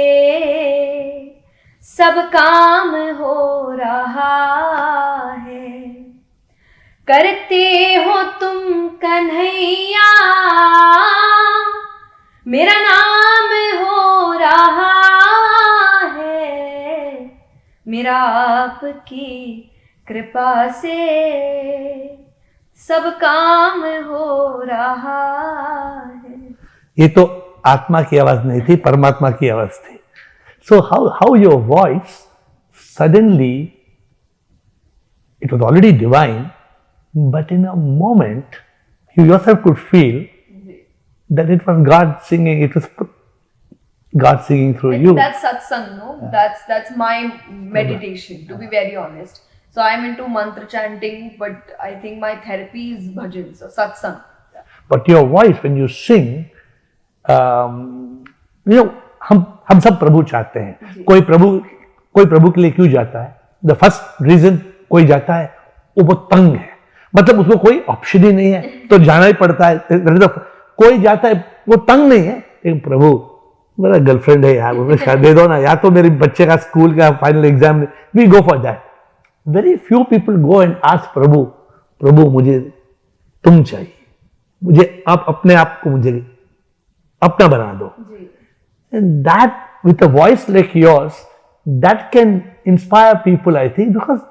सब काम हो रहा है. करते हो तुम कन्हैया मेरा नाम हो रहा है. मेरा आपकी कृपा से सब काम हो रहा है. ये तो आत्मा की आवाज नहीं थी, परमात्मा की आवाज थी. So how your voice suddenly, it was already divine, but in a moment you yourself could feel that it was God singing. It was God singing through I you. think that's satsang, no? That's my meditation, to be very honest. So I'm into mantra chanting, but I think my therapy is bhajans or satsang. But your voice when you sing, you know, हम सब प्रभु चाहते हैं. कोई प्रभु के लिए क्यों जाता है? द फर्स्ट रीजन कोई जाता है वो तंग है, मतलब उसको कोई ऑप्शन ही नहीं है तो जाना ही पड़ता है. कोई जाता है वो तंग नहीं है, लेकिन प्रभु मेरा गर्लफ्रेंड है यार, मुझे शादी दे दो ना, या तो मेरे बच्चे का स्कूल का final exam, we go for that. Very few people go and ask प्रभु मुझे तुम चाहिए, मुझे आप अपने आप को मुझे अपना बना दो. And that, with a voice like yours, that can inspire people, I think, because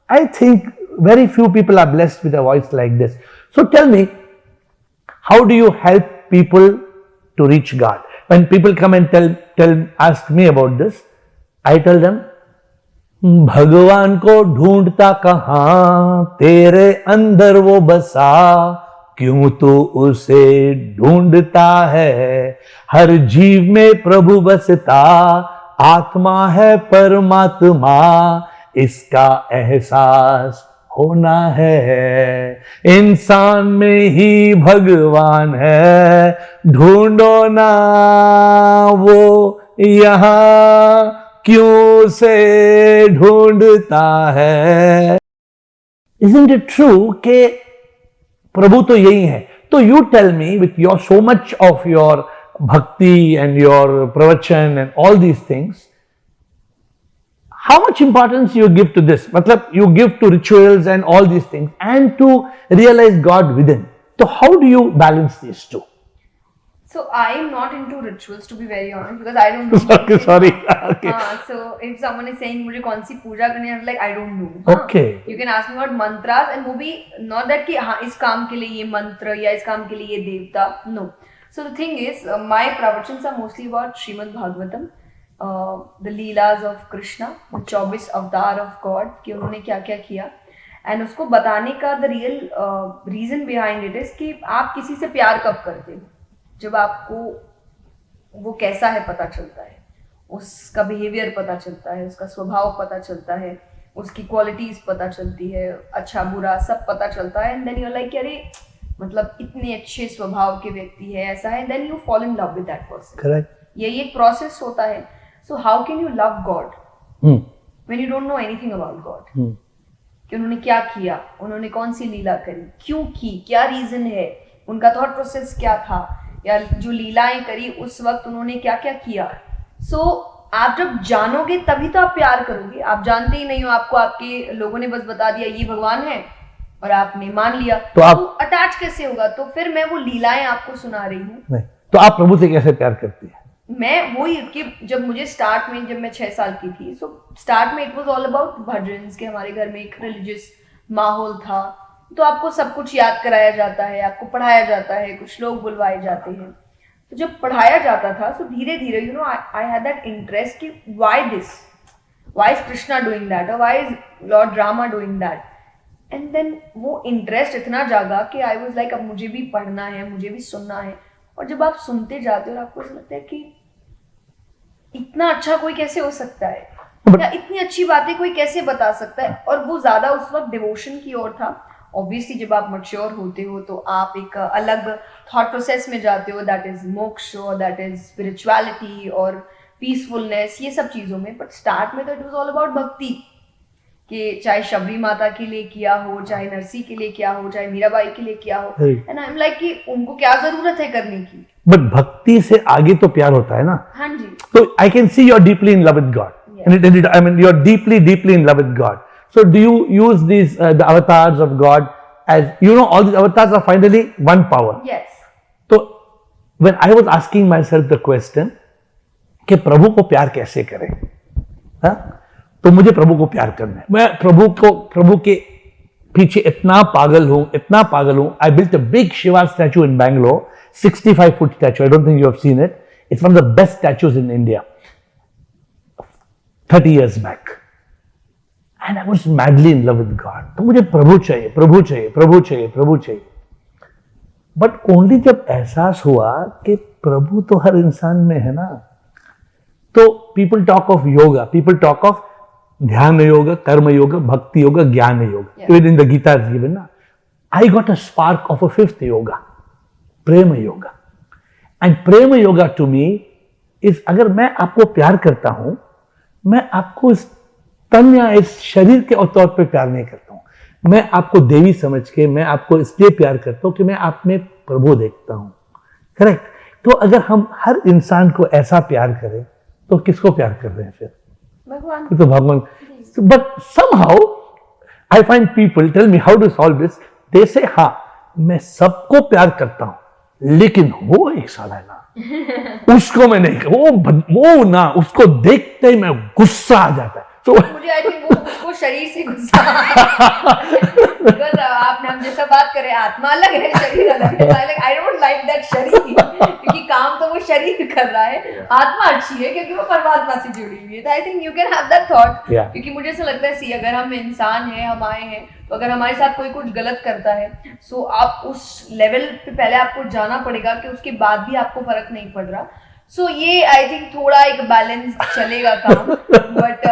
I think very few people are blessed with a voice like this. So tell me, how do you help people to reach God? When people come and ask me about this, I tell them, भगवान को ढूंढता कहाँ, तेरे अंदर वो बसा, क्यों तू उसे ढूंढता है. हर जीव में प्रभु बसता, आत्मा है परमात्मा, इसका एहसास होना है. इंसान में ही भगवान है, ढूंढो ना वो यहाँ, क्यों से ढूंढता है. Isn't it true कि प्रभु तो यही है? तो you tell me, with your so much of your bhakti and your pravachan and all these things, how much importance you give to this? मतलब you give to rituals and all these things and to realize God within. So how do you balance these two? So I am not into rituals, to be very honest, because I don't know. Sorry. Okay. So if someone is saying मुझे कौन सी पूजा करनी है, I'm like I don't know. Okay. You can ask me about mantras, and वो भी not that कि हाँ इस काम के लिए ये मंत्र या इस काम के लिए ये देवता. No. So the thing is, my pravachans are mostly about Srimad Bhagavatam, the leelas of Krishna, the 24 अवतार of God, कि उन्होंने क्या क्या किया, and उसको बताने का the real reason behind it is कि आप किसी से प्यार कब करते हो. जब आपको वो कैसा है पता चलता है, उसका बिहेवियर पता चलता है, उसका स्वभाव पता चलता है, उसकी क्वालिटीज पता चलती है, अच्छा बुरा सब पता चलता है. एंड देन यू लाइक अरे मतलब इतने अच्छे स्वभाव के व्यक्ति है, ऐसा है, then you fall in love with that person. Correct. यही एक प्रोसेस होता है. So how can you love God when you don't know anything about God, कि उन्होंने क्या किया, उन्होंने कौन सी लीला करी, क्यों की, क्या रीजन है, उनका थॉट प्रोसेस क्या था, या जो लीलाएं करी उस वक्त उन्होंने क्या क्या किया. सो आप जब जानोगे तभी तो आप प्यार करोगे. आप जानते ही नहीं हो, आपको आपके लोगों ने बस बता दिया ये भगवान है और आपने मान लिया, तो आप अटैच कैसे होगा. तो फिर मैं वो लीलाएं आपको सुना रही हूँ. तो आप प्रभु से कैसे प्यार करती है? मैं वही कि जब मुझे स्टार्ट में, जब मैं 6 साल की थी, सो स्टार्ट में it was all about bhajans, के हमारे घर में एक रिलीजियस माहौल था, तो आपको सब कुछ याद कराया जाता है, आपको पढ़ाया जाता है, कुछ लोग बुलवाए जाते हैं. तो जब पढ़ाया जाता था, सो धीरे धीरे you know I had that interest कि why this, why is Krishna doing that, और why is Lord Rama doing that. And then वो इंटरेस्ट इतना जागा कि आई वाज लाइक अब मुझे भी पढ़ना है, मुझे भी सुनना है. और जब आप सुनते जाते हो और आपको ऐसा लगता है कि इतना अच्छा कोई कैसे हो सकता है, But- या इतनी अच्छी बातें कोई कैसे बता सकता है। और वो ज्यादा उस वक्त डिवोशन की ओर था। ऑब्वियसली जब आप मैच्योर होते हो तो आप एक अलग थॉट प्रोसेस में जाते हो, दैट इज मोक्ष और दैट इज स्पिरिचुअलिटी और पीसफुलनेस, ये सब चीजों में। बट स्टार्ट में तो इट वाज ऑल अबाउट भक्ति, कि चाहे शबरी माता के लिए किया हो, चाहे नरसी के लिए किया हो, चाहे मीराबाई के लिए किया हो, Right. And I am like कि उनको क्या जरूरत है करने की। बट भक्ति से आगे तो प्यार होता है ना. हाँ जी, So I can see you're deeply in love with God. Yes. I mean, you're deeply, deeply in love with God. So do you use these the avatars of God as, you know, all these avatars are finally one power. Yes, So when I was asking myself the question कि प्रभु को प्यार कैसे करें, हाँ? तो मुझे प्रभु को प्यार करना है. मैं प्रभु के पीछे इतना पागल हूं. I built a big Shiva statue in Bangalore, 65-foot statue. I don't think you have seen it. It's one of the best statues in India. 30 years back. And I was madly in love with God. तो मुझे प्रभु चाहिए. But only जब एहसास हुआ कि प्रभु तो हर इंसान में है ना, तो people talk of yoga, people talk of dhyana yoga, karma yoga, bhakti yoga, gyana yoga. Even in the Gita is given ना. I got a spark of a fifth yoga, prem yoga. And prem yoga to me is, अगर मैं आपको प्यार करता हूं, मैं आपको इस तन या इस शरीर के तौर पे प्यार नहीं करता हूं. मैं आपको देवी समझ के, मैं आपको इसलिए प्यार करता हूं कि मैं आप में प्रभु देखता हूं. करेक्ट. तो अगर हम हर इंसान को ऐसा प्यार करें तो किसको प्यार कर रहे हैं फिर? भगवान. तो भगवान. But somehow I find people tell me how to solve this. They say हाँ मैं सबको प्यार करता हूं, लेकिन वो एक साला है ना, उसको मैं नहीं, वो ना, उसको देखते ही मैं गुस्सा आ जाता है. So, मुझे आई थिंक वो उसको शरीर से गुस्सा बिकॉज आपने हम जैसा बात करें, आत्मा अलग है, शरीर अलग है. आई डोंट लाइक दैट शरीर, क्योंकि काम तो वो शरीर कर रहा है. आत्मा अच्छी है क्योंकि वो परमात्मा से जुड़ी हुई है. तो I think you can have that thought. क्योंकि मुझे ऐसा लगता है, सी अगर हम इंसान हैं, हम आए हैं, तो अगर हमारे साथ कोई कुछ गलत करता है, सो आप उस लेवल पे पहले आपको जाना पड़ेगा कि उसके बाद भी आपको फर्क नहीं पड़ रहा. सो ये आई थिंक थोड़ा एक बैलेंस चलेगा काम. बट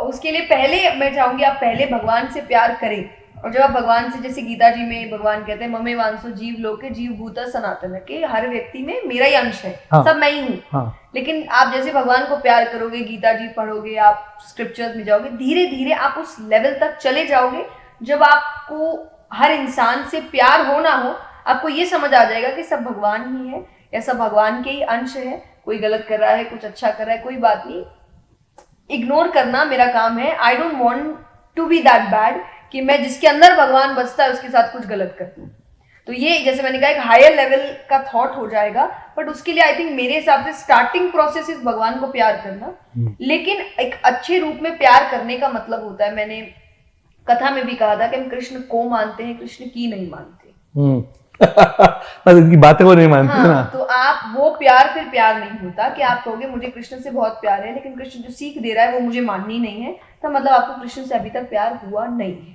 उसके लिए पहले मैं चाहूंगी आप पहले भगवान से प्यार करें. और जब आप भगवान से, जैसे गीता जी में भगवान कहते हैं ममे वांसो जीव लोके जीव भूता सनातन, के हर व्यक्ति में मेरा ही अंश है. हाँ. सब मैं ही हूँ. हाँ. लेकिन आप जैसे भगवान को प्यार करोगे, गीता जी पढ़ोगे, आप स्क्रिप्चर्स में जाओगे, धीरे धीरे आप उस लेवल तक चले जाओगे जब आपको हर इंसान से प्यार हो ना हो, आपको ये समझ आ जाएगा कि सब भगवान ही है, या सब भगवान के ही अंश है. कोई गलत कर रहा है, कुछ अच्छा कर रहा है, कोई बात नहीं, इग्नोर करना मेरा काम है. I don't want to be that bad कि मैं जिसके अंदर भगवान बसता है उसके साथ कुछ गलत कर दूं. तो ये जैसे मैंने कहा एक हायर लेवल का थॉट हो जाएगा. बट उसके लिए आई थिंक मेरे हिसाब से स्टार्टिंग प्रोसेस इज भगवान को प्यार करना. लेकिन एक अच्छे रूप में प्यार करने का मतलब होता है, मैंने कथा में भी कहा था कि हम कृष्ण को मानते हैं, कृष्ण की नहीं मानते. मतलब इनकी बातें को नहीं मानते. हाँ, ना. तो आप वो प्यार फिर प्यार नहीं होता कि आप कहोगे मुझे कृष्ण से बहुत प्यार है, लेकिन कृष्ण जो सीख दे रहा है वो मुझे माननी नहीं है, तो मतलब आपको कृष्ण से अभी तक प्यार हुआ नहीं है.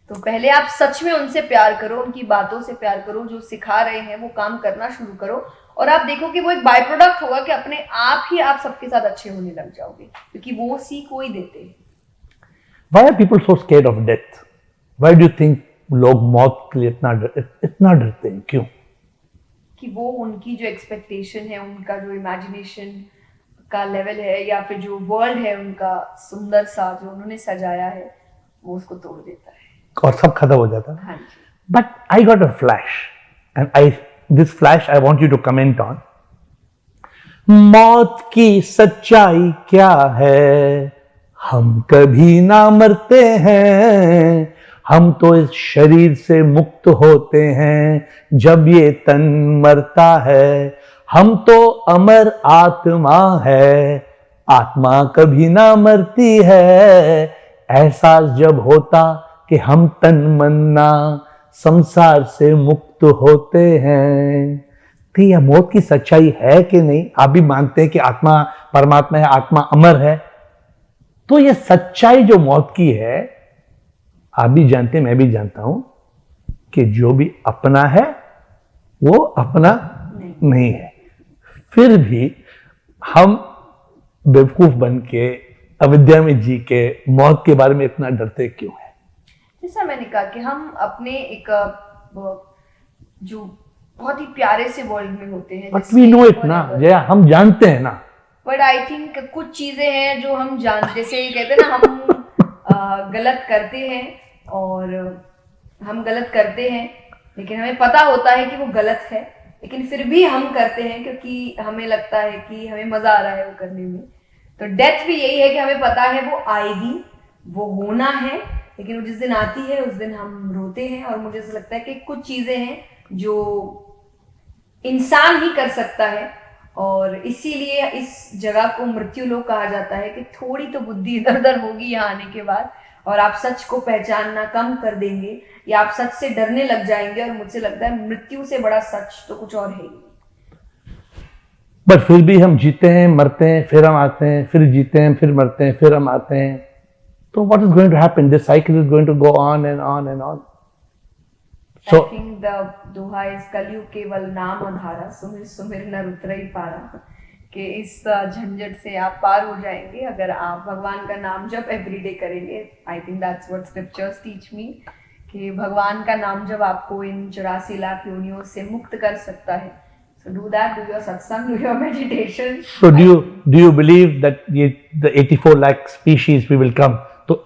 तो पहले आप सच में उनसे प्यार करो, उनकी बातों से प्यार करो, जो सिखा रहे हैं वो काम करना शुरू करो, और आप देखो कि वो एक बाय प्रोडक्ट होगा कि अपने आप ही आप सबके साथ अच्छे होने लग जाओगे, क्योंकि वो सीख वो ही देते हैं. Why are people so scared of death? Why do you think लोग मौत के लिए इतना डरते हैं? क्यों? कि वो उनकी जो एक्सपेक्टेशन है, उनका जो इमेजिनेशन का लेवल है, या फिर जो वर्ल्ड है उनका सुंदर सा जो उन्होंने सजाया है, वो उसको तोड़ देता है और सब खत्म हो जाता है. हाँ जी. But I got a flash, and this flash I want you to comment on. मौत की सच्चाई क्या है? हम कभी ना मरते हैं, हम तो इस शरीर से मुक्त होते हैं जब ये तन मरता है. हम तो अमर आत्मा है, आत्मा कभी ना मरती है. एहसास जब होता कि हम तन मन्ना संसार से मुक्त होते हैं. तो यह मौत की सच्चाई है कि नहीं? आप भी मानते हैं कि आत्मा परमात्मा है, आत्मा अमर है. तो यह सच्चाई जो मौत की है, आप भी जानते हैं, मैं भी जानता हूं कि जो भी अपना है वो अपना नहीं है. फिर भी हम बेवकूफ बन के, अविद्या में जी के, मौत के बारे में इतना डरते क्यों है? जैसा मैंने कहा कि हम अपने एक जो बहुत ही प्यारे से वर्ल्ड में होते हैं, बट वी नो इट ना, जया, हम जानते हैं ना। बट आई थिंक कुछ चीजें हैं जो हम जैसे कहते हैं ना, हम गलत करते हैं और हम गलत करते हैं, लेकिन हमें पता होता है कि वो गलत है, लेकिन फिर भी हम करते हैं क्योंकि हमें लगता है कि हमें मजा आ रहा है वो करने में। तो डेथ भी यही है कि हमें पता है वो आएगी, वो होना है, लेकिन वो जिस दिन आती है उस दिन हम रोते हैं। और मुझे ऐसा लगता है कि कुछ चीजें हैं जो इंसान ही कर सकता है, और इसीलिए इस जगह को मृत्यु लोक कहा जाता है कि थोड़ी तो बुद्धि इधर उधर होगी यहाँ आने के बाद, और आप सच को पहचानना कम कर देंगे या आप सच से डरने लग जाएंगे। और मुझे लगता है मृत्यु से बड़ा सच तो कुछ और है ही। बट फिर भी हम जीते हैं, मरते हैं, फिर हम आते हैं, फिर जीते हैं, फिर मरते हैं, फिर हम आते हैं। तो what is going to happen? This cycle is going to go on and on and on. I think the दोहा इज कलयुग केवल नाम आधारा, सुमिर सुमिर नर उतरई पारा, कि इस झंझट से आप पार हो जाएंगे अगर आप भगवान का नाम जब एवरीडे करेंगे। I think that's what scriptures teach me, कि भगवान का नाम जब आपको इन 84 लाख योनियों से मुक्त कर सकता है। So do that, do your satsang, do your meditation. So do you believe that the 84 lakh species we will come? तो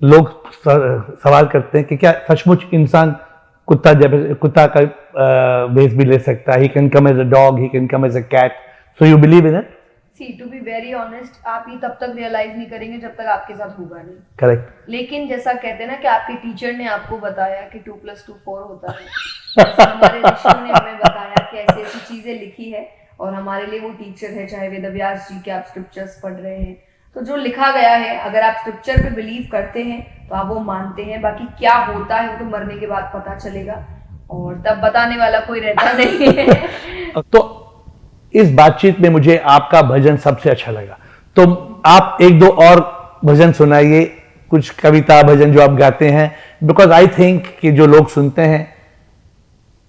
लोग सवाल करते हैं कि क्या सचमुच इंसान कुत्ता का वेश भी ले सकता है? He can come as a dog, he can come as a cat. So you believe in it? See, to be very honest, आप ये तब तक रियलाइज नहीं करेंगे जब तक आपके साथ होगा नहीं। करेक्ट। लेकिन जैसा कहते हैं ना कि आपके टीचर ने आपको बताया कि 2+2 4 होता है, हमारे ऋषियों ने हमें बताया कि ऐसी ऐसी चीजें लिखी है, और हमारे लिए वो टीचर है, चाहे वेदव्यास जी के आप स्क्रिप्चर्स पढ़ रहे हैं, तो जो लिखा गया है अगर आप स्क्रिप्चर पे बिलीव करते हैं तो आप वो मानते हैं। बाकी क्या होता है वो तो मरने के बाद पता चलेगा, और तब बताने वाला कोई रहता नहीं है। तो इस बातचीत में मुझे आपका भजन सबसे अच्छा लगा, तो आप एक दो और भजन सुनाइए, कुछ कविता भजन जो आप गाते हैं, बिकॉज आई थिंक कि जो लोग सुनते हैं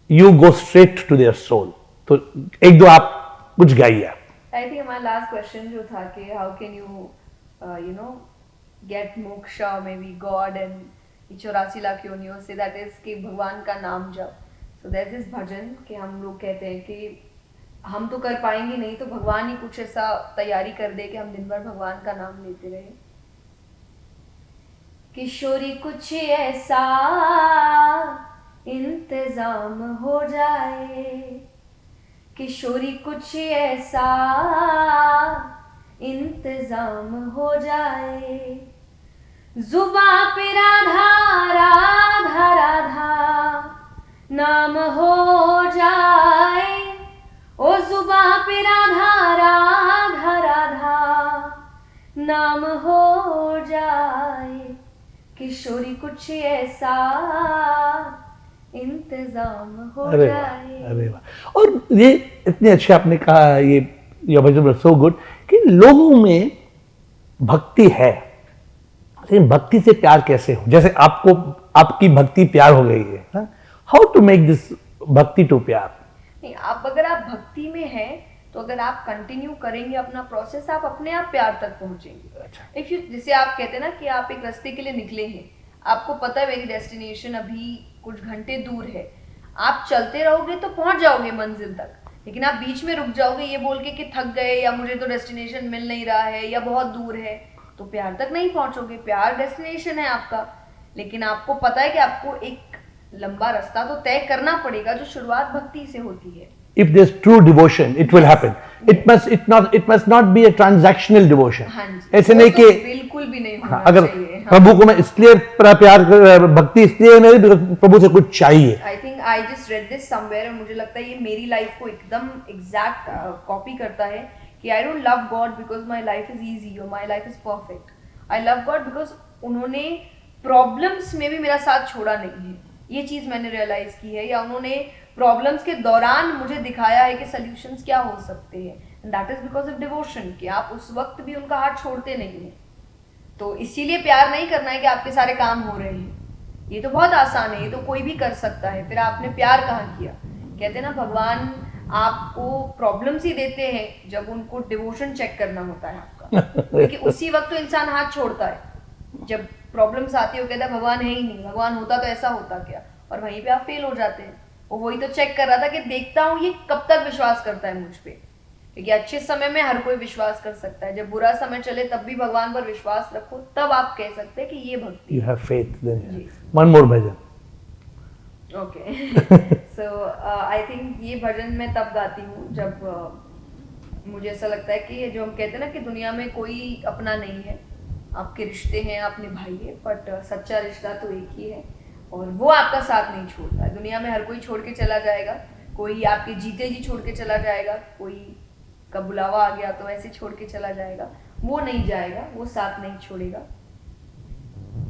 you go straight to their soul. तो एक दो आप कुछ गाइए। आई थिंक हमारा लास्ट क्वेश्चन जो था कि how can you get moksha, maybe God and 84 lakh योनियों से, दैट इज कि भगवान का नाम जप। सो दैट इज भजन कि हम लोग कहते हैं कि हम तो कर पाएंगे नहीं, तो भगवान ही कुछ ऐसा तैयारी कर दे कि हम दिन भर भगवान का नाम लेते रहे। किशोरी कुछ ऐसा इंतजाम हो जाए, किशोरी कुछ ऐसा इंतजाम हो जाए, जुबां पे राधा राधा राधा नाम हो जाए, ओ जुबां पे राधा राधा राधा नाम हो जाए, किशोरी कुछ ऐसा इंतजाम हो जाए। अरे वाह। और ये इतने अच्छे आपने कहा, ये भजन सो गुड कि लोगों में भक्ति है, लेकिन भक्ति से प्यार कैसे हो? जैसे आपको आपकी भक्ति प्यार हो गई है, हाउ टू मेक दिस भक्ति टू प्यार? नहीं, आप अगर आप भक्ति में हैं तो अगर आप कंटिन्यू करेंगे अपना प्रोसेस, आप अपने आप प्यार तक पहुंचेंगे। अच्छा। इफ यू, जैसे आप कहते हैं ना कि आप एक रास्ते के लिए निकले हैं, आपको पता है मेरी डेस्टिनेशन अभी कुछ घंटे दूर है, आप चलते रहोगे तो पहुंच जाओगे मंजिल तक, लेकिन आप बीच में रुक जाओगे ये बोल के कि थक गए, या मुझे तो डेस्टिनेशन मिल नहीं रहा है, या बहुत दूर है, तो प्यार तक नहीं पहुंचोगे। प्यार डेस्टिनेशन है आपका, लेकिन आपको पता है कि आपको एक लंबा रास्ता तो तय करना पड़ेगा, जो शुरुआत भक्ति से होती है। If there's true devotion, it will happen. It must not be a transactional devotion. हाँ जी, ऐसे नहीं कि बिल्कुल भी नहीं होना अगर चाहिए। प्रभु को मैं इसलिए प्यार भक्ति इसलिए नहीं, प्रभु से कुछ चाहिए। I think I just read this somewhere, और मुझे लगता है ये मेरी लाइफ को एकदम एग्जैक्ट कॉपी करता है कि I don't love God because my life is easy और my life is perfect. I love God because उन्होंने प्रॉब्लम्स में भी मेरा साथ छोड़ा नहीं है, ये चीज़ मैंने रियलाइज की है, या उन्होंने प्रॉब्लम्स के दौरान मुझे दिखाया है कि सॉल्यूशंस क्या हो सकते हैं, and that is because of devotion, कि आप उस वक्त भी उनका हाथ छोड़ते नहीं हैं। तो इसीलिए प्यार नहीं करना है कि आपके सारे काम हो रहे हैं, ये तो बहुत आसान है, ये तो कोई भी कर सकता है, फिर आपने प्यार कहाँ किया? कहते हैं ना भगवान आपको प्रॉब्लम्स ही देते हैं जब उनको डिवोशन चेक करना होता है आपका। होगा क्योंकि उसी वक्त तो इंसान हाथ छोड़ता है, जब प्रॉब्लम्स आती है वो कहता है भगवान है ही नहीं, भगवान होता तो ऐसा होता क्या, और वहीं पे आप फेल हो जाते हैं। वो वही तो चेक कर रहा था कि देखता हूँ ये कब तक विश्वास करता है मुझ पे, क्योंकि अच्छे समय में हर कोई विश्वास कर सकता है, जब बुरा समय चले तब भी भगवान पर विश्वास रखो, तब आप कह सकते हैं कि ये भक्ति You है। have faith. Then जी। one more bhajan. Okay so I think ये भजन मैं तब गाती हूँ जब मुझे ऐसा लगता है कि जो हम कहते हैं ना कि दुनिया में कोई अपना नहीं है, आपके रिश्ते हैं, आप निभाइए, बट सच्चा रिश्ता तो एक ही है और वो आपका साथ नहीं छोड़ता है। दुनिया में हर कोई छोड़ के चला जाएगा, कोई आपके जीते जी छोड़ के चला जाएगा, कोई का बुलावा आ गया तो ऐसे छोड़ के चला जाएगा, वो नहीं जाएगा, वो साथ नहीं छोड़ेगा।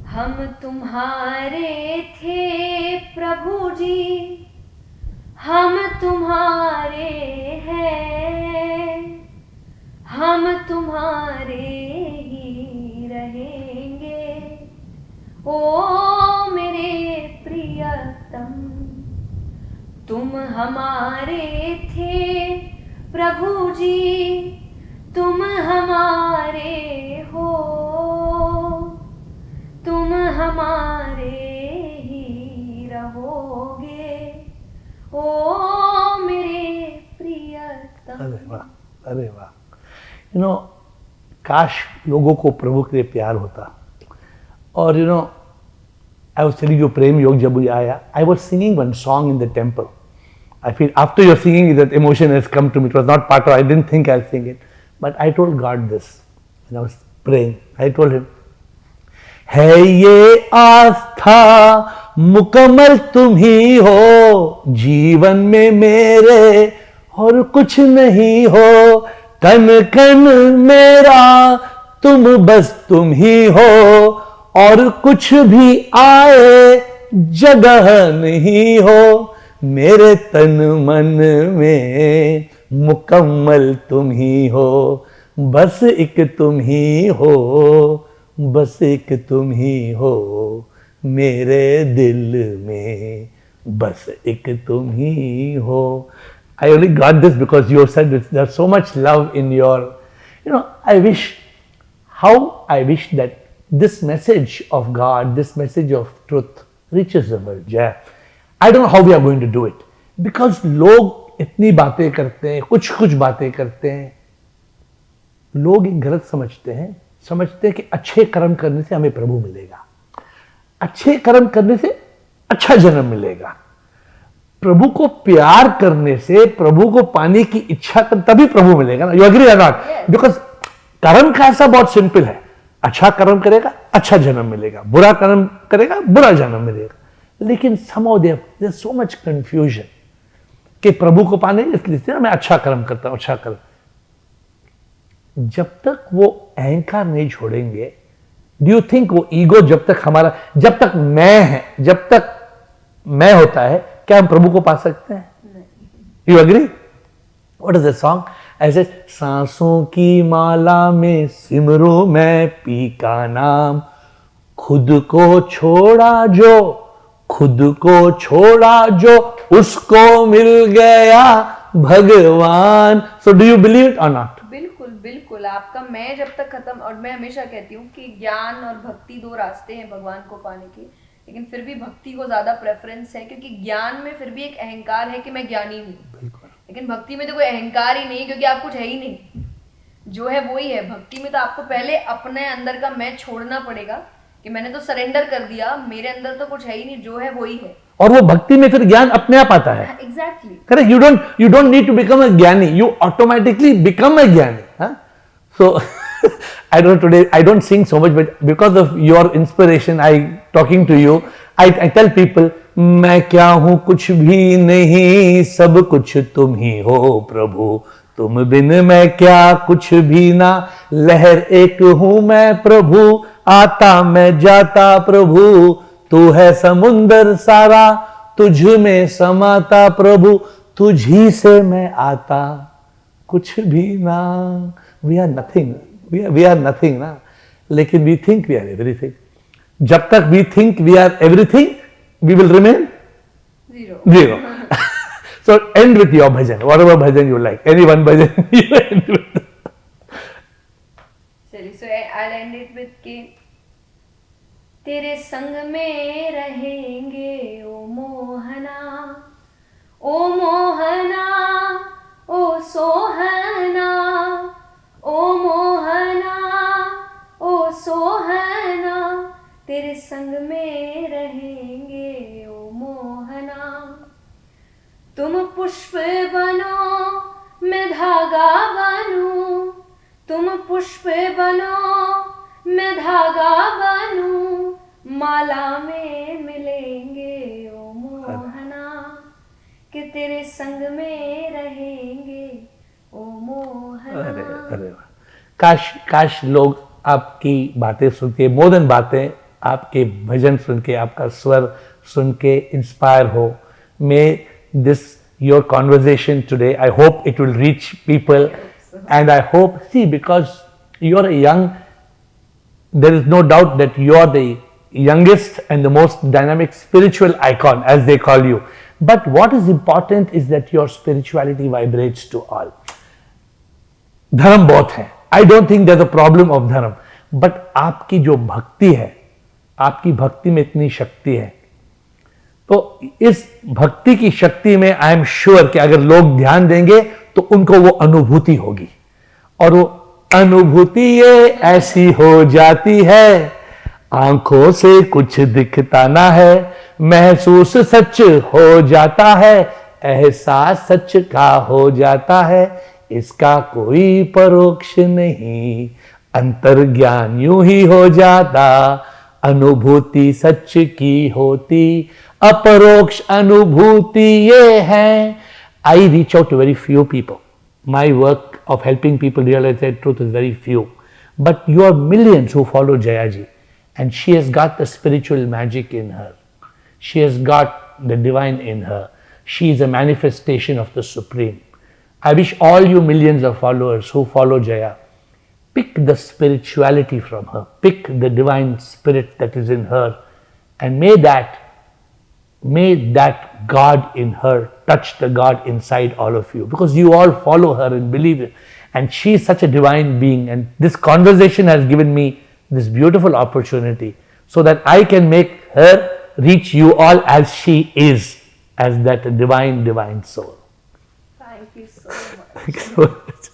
हम तुम्हारे थे प्रभु जी, हम तुम्हारे हैं, हम तुम्हारे ही रहेंगे, ओ मेरे प्रियतम। तुम हमारे थे प्रभु जी, तुम हमारे हो, तुम हमारे ही रहोगे, ओ मेरे प्रियतम। अरे वाह, अरे वाह। यू नो, काश लोगों को प्रभु के लिए प्यार होता। और you know, I was telling you, प्रेम योग जब मुझे आया, I was singing one song in the temple. I feel after you're singing that emotion has come to me. It was not part of, I didn't think I'll sing it. But I told God this when I was praying. I told him, है ये आस्था मुकम्मल तुम ही हो, जीवन में मेरे और कुछ नहीं हो, कन कन मेरा तुम बस तुम ही हो, और कुछ भी आए जगह नहीं हो, मेरे तन मन में मुकम्मल तुम ही हो, बस एक तुम ही हो, बस एक तुम ही हो, मेरे दिल में बस एक तुम ही हो. I only got this because you said there's so much love in your, you know, I wish that this message of God, this message of truth reaches the world. Yeah. I don't know how we are going to do it because लोग इतनी बातें करते हैं, कुछ बातें करते हैं, लोग एक गलत समझते हैं कि अच्छे कर्म करने से हमें प्रभु मिलेगा, अच्छे कर्म करने से अच्छा जन्म मिलेगा, प्रभु को प्यार करने से, प्रभु को पाने की इच्छा कर तभी प्रभु मिलेगा ना. यू एग्री और नॉट? बिकॉज कर्म का ऐसा बहुत सिंपल है, अच्छा कर्म करेगा अच्छा जन्म मिलेगा, बुरा कर्म करेगा बुरा जन्म मिलेगा. लेकिन somehow there's so much confusion कि प्रभु को पाने इसलिए मैं अच्छा कर्म करता हूं, अच्छा कर्म. जब तक वो अहंकार नहीं छोड़ेंगे, डू यू थिंक वो ईगो जब तक मैं है, जब तक मैं होता है, क्या हम प्रभु को पा सकते हैं? You agree? What is the song? ऐसे सांसों की माला में सिमरू मैं पी का नाम, खुद को छोड़ा जो उसको मिल गया भगवान. So do you believe it और नॉट? बिल्कुल आपका मैं जब तक खत्म, और मैं हमेशा कहती हूँ कि ज्ञान और भक्ति दो रास्ते हैं भगवान को पाने के, लेकिन फिर भी भक्ति को ज्यादा प्रेफरेंस है, क्योंकि ज्ञान में फिर भी एक अहंकार है कि मैं ज्ञानी हूँ, लेकिन भक्ति में तो कोई अहंकार ही नहीं, क्योंकि आप कुछ है ही नहीं, जो है वो ही है. भक्ति में तो आपको पहले अपने अंदर का मैं छोड़ना पड़ेगा कि मैंने तो सरेंडर कर दिया, मेरे अंदर तो कुछ है ही नहीं, जो है वो ही है. और वो भक्ति में फिर ज्ञान अपने आप आता है. Exactly. Correct. You don't need to become a ज्ञानी, यू ऑटोमेटिकली बिकम अ ज्ञानी. So I don't know, today I don't sing so much, but because of your inspiration, talking to you, I tell people, मैं क्या हूँ कुछ भी नहीं, सब कुछ तुम ही हो प्रभु, तुम बिन मैं क्या कुछ भी ना, लहर एक हूँ मैं प्रभु, आता मैं जाता प्रभु, तू है समुंदर सारा, तुझ में समाता प्रभु, तुझी से मैं आता कुछ भी ना. We are nothing. We are nothing ना. लेकिन we think we are everything. जब तक we think we are everything, we will remain zero. So end with your bhajan, whatever bhajan you like. Any one bhajan you end with. end it with के तेरे संग में रहेंगे ओ मोहना, ओ मोहना, ओ सोहना, ओ मोहना, ओ सोहना, तेरे संग में रहेंगे ओ मोहना। तुम पुष्प बनो मैं धागा बनूं, तुम पुष्प बनो मैं धागा बनूं, माला में मिलेंगे ओ मोहना, कि तेरे संग में रहेंगे ओ मोहना। अरे वाह। काश काश लोग आपकी बातें सुन के, मोर देन बातें, आपके भजन सुन के, आपका स्वर सुन के इंस्पायर हो। मे this your conversation today, I hope it will reach people. And I hope, see, because you're a young, there is no doubt that you're the youngest and the most dynamic spiritual icon, as they call you. But what is important is that your spirituality vibrates to all. धर्म बहुत है, I don't think there is a problem of धर्म, but आपकी जो भक्ति है, आपकी भक्ति में इतनी शक्ति है, तो इस भक्ति की शक्ति में आई एम श्योर कि अगर लोग ध्यान देंगे तो उनको वो अनुभूति होगी, और वो अनुभूति ये ऐसी हो जाती है, आंखों से कुछ दिखता ना है, महसूस सच हो जाता है, एहसास सच का हो जाता है, इसका कोई परोक्ष नहीं, अंतर्ज्ञान यूं ही हो जाता, अनुभूति सच की होती, अपरोक्ष अनुभूति ये है। I reach out to very few people. My work of helping people realize their truth is very few. But you are millions who follow Jayaji, and she has got the spiritual magic in her. She has got the divine in her. She is a manifestation of the Supreme. I wish all you millions of followers who follow Jaya, pick the spirituality from her, pick the divine spirit that is in her, and may that God in her touch the God inside all of you, because you all follow her and believe it, and she is such a divine being, and this conversation has given me this beautiful opportunity so that I can make her reach you all as she is, as that divine soul. Thank you so much. Thank you so much.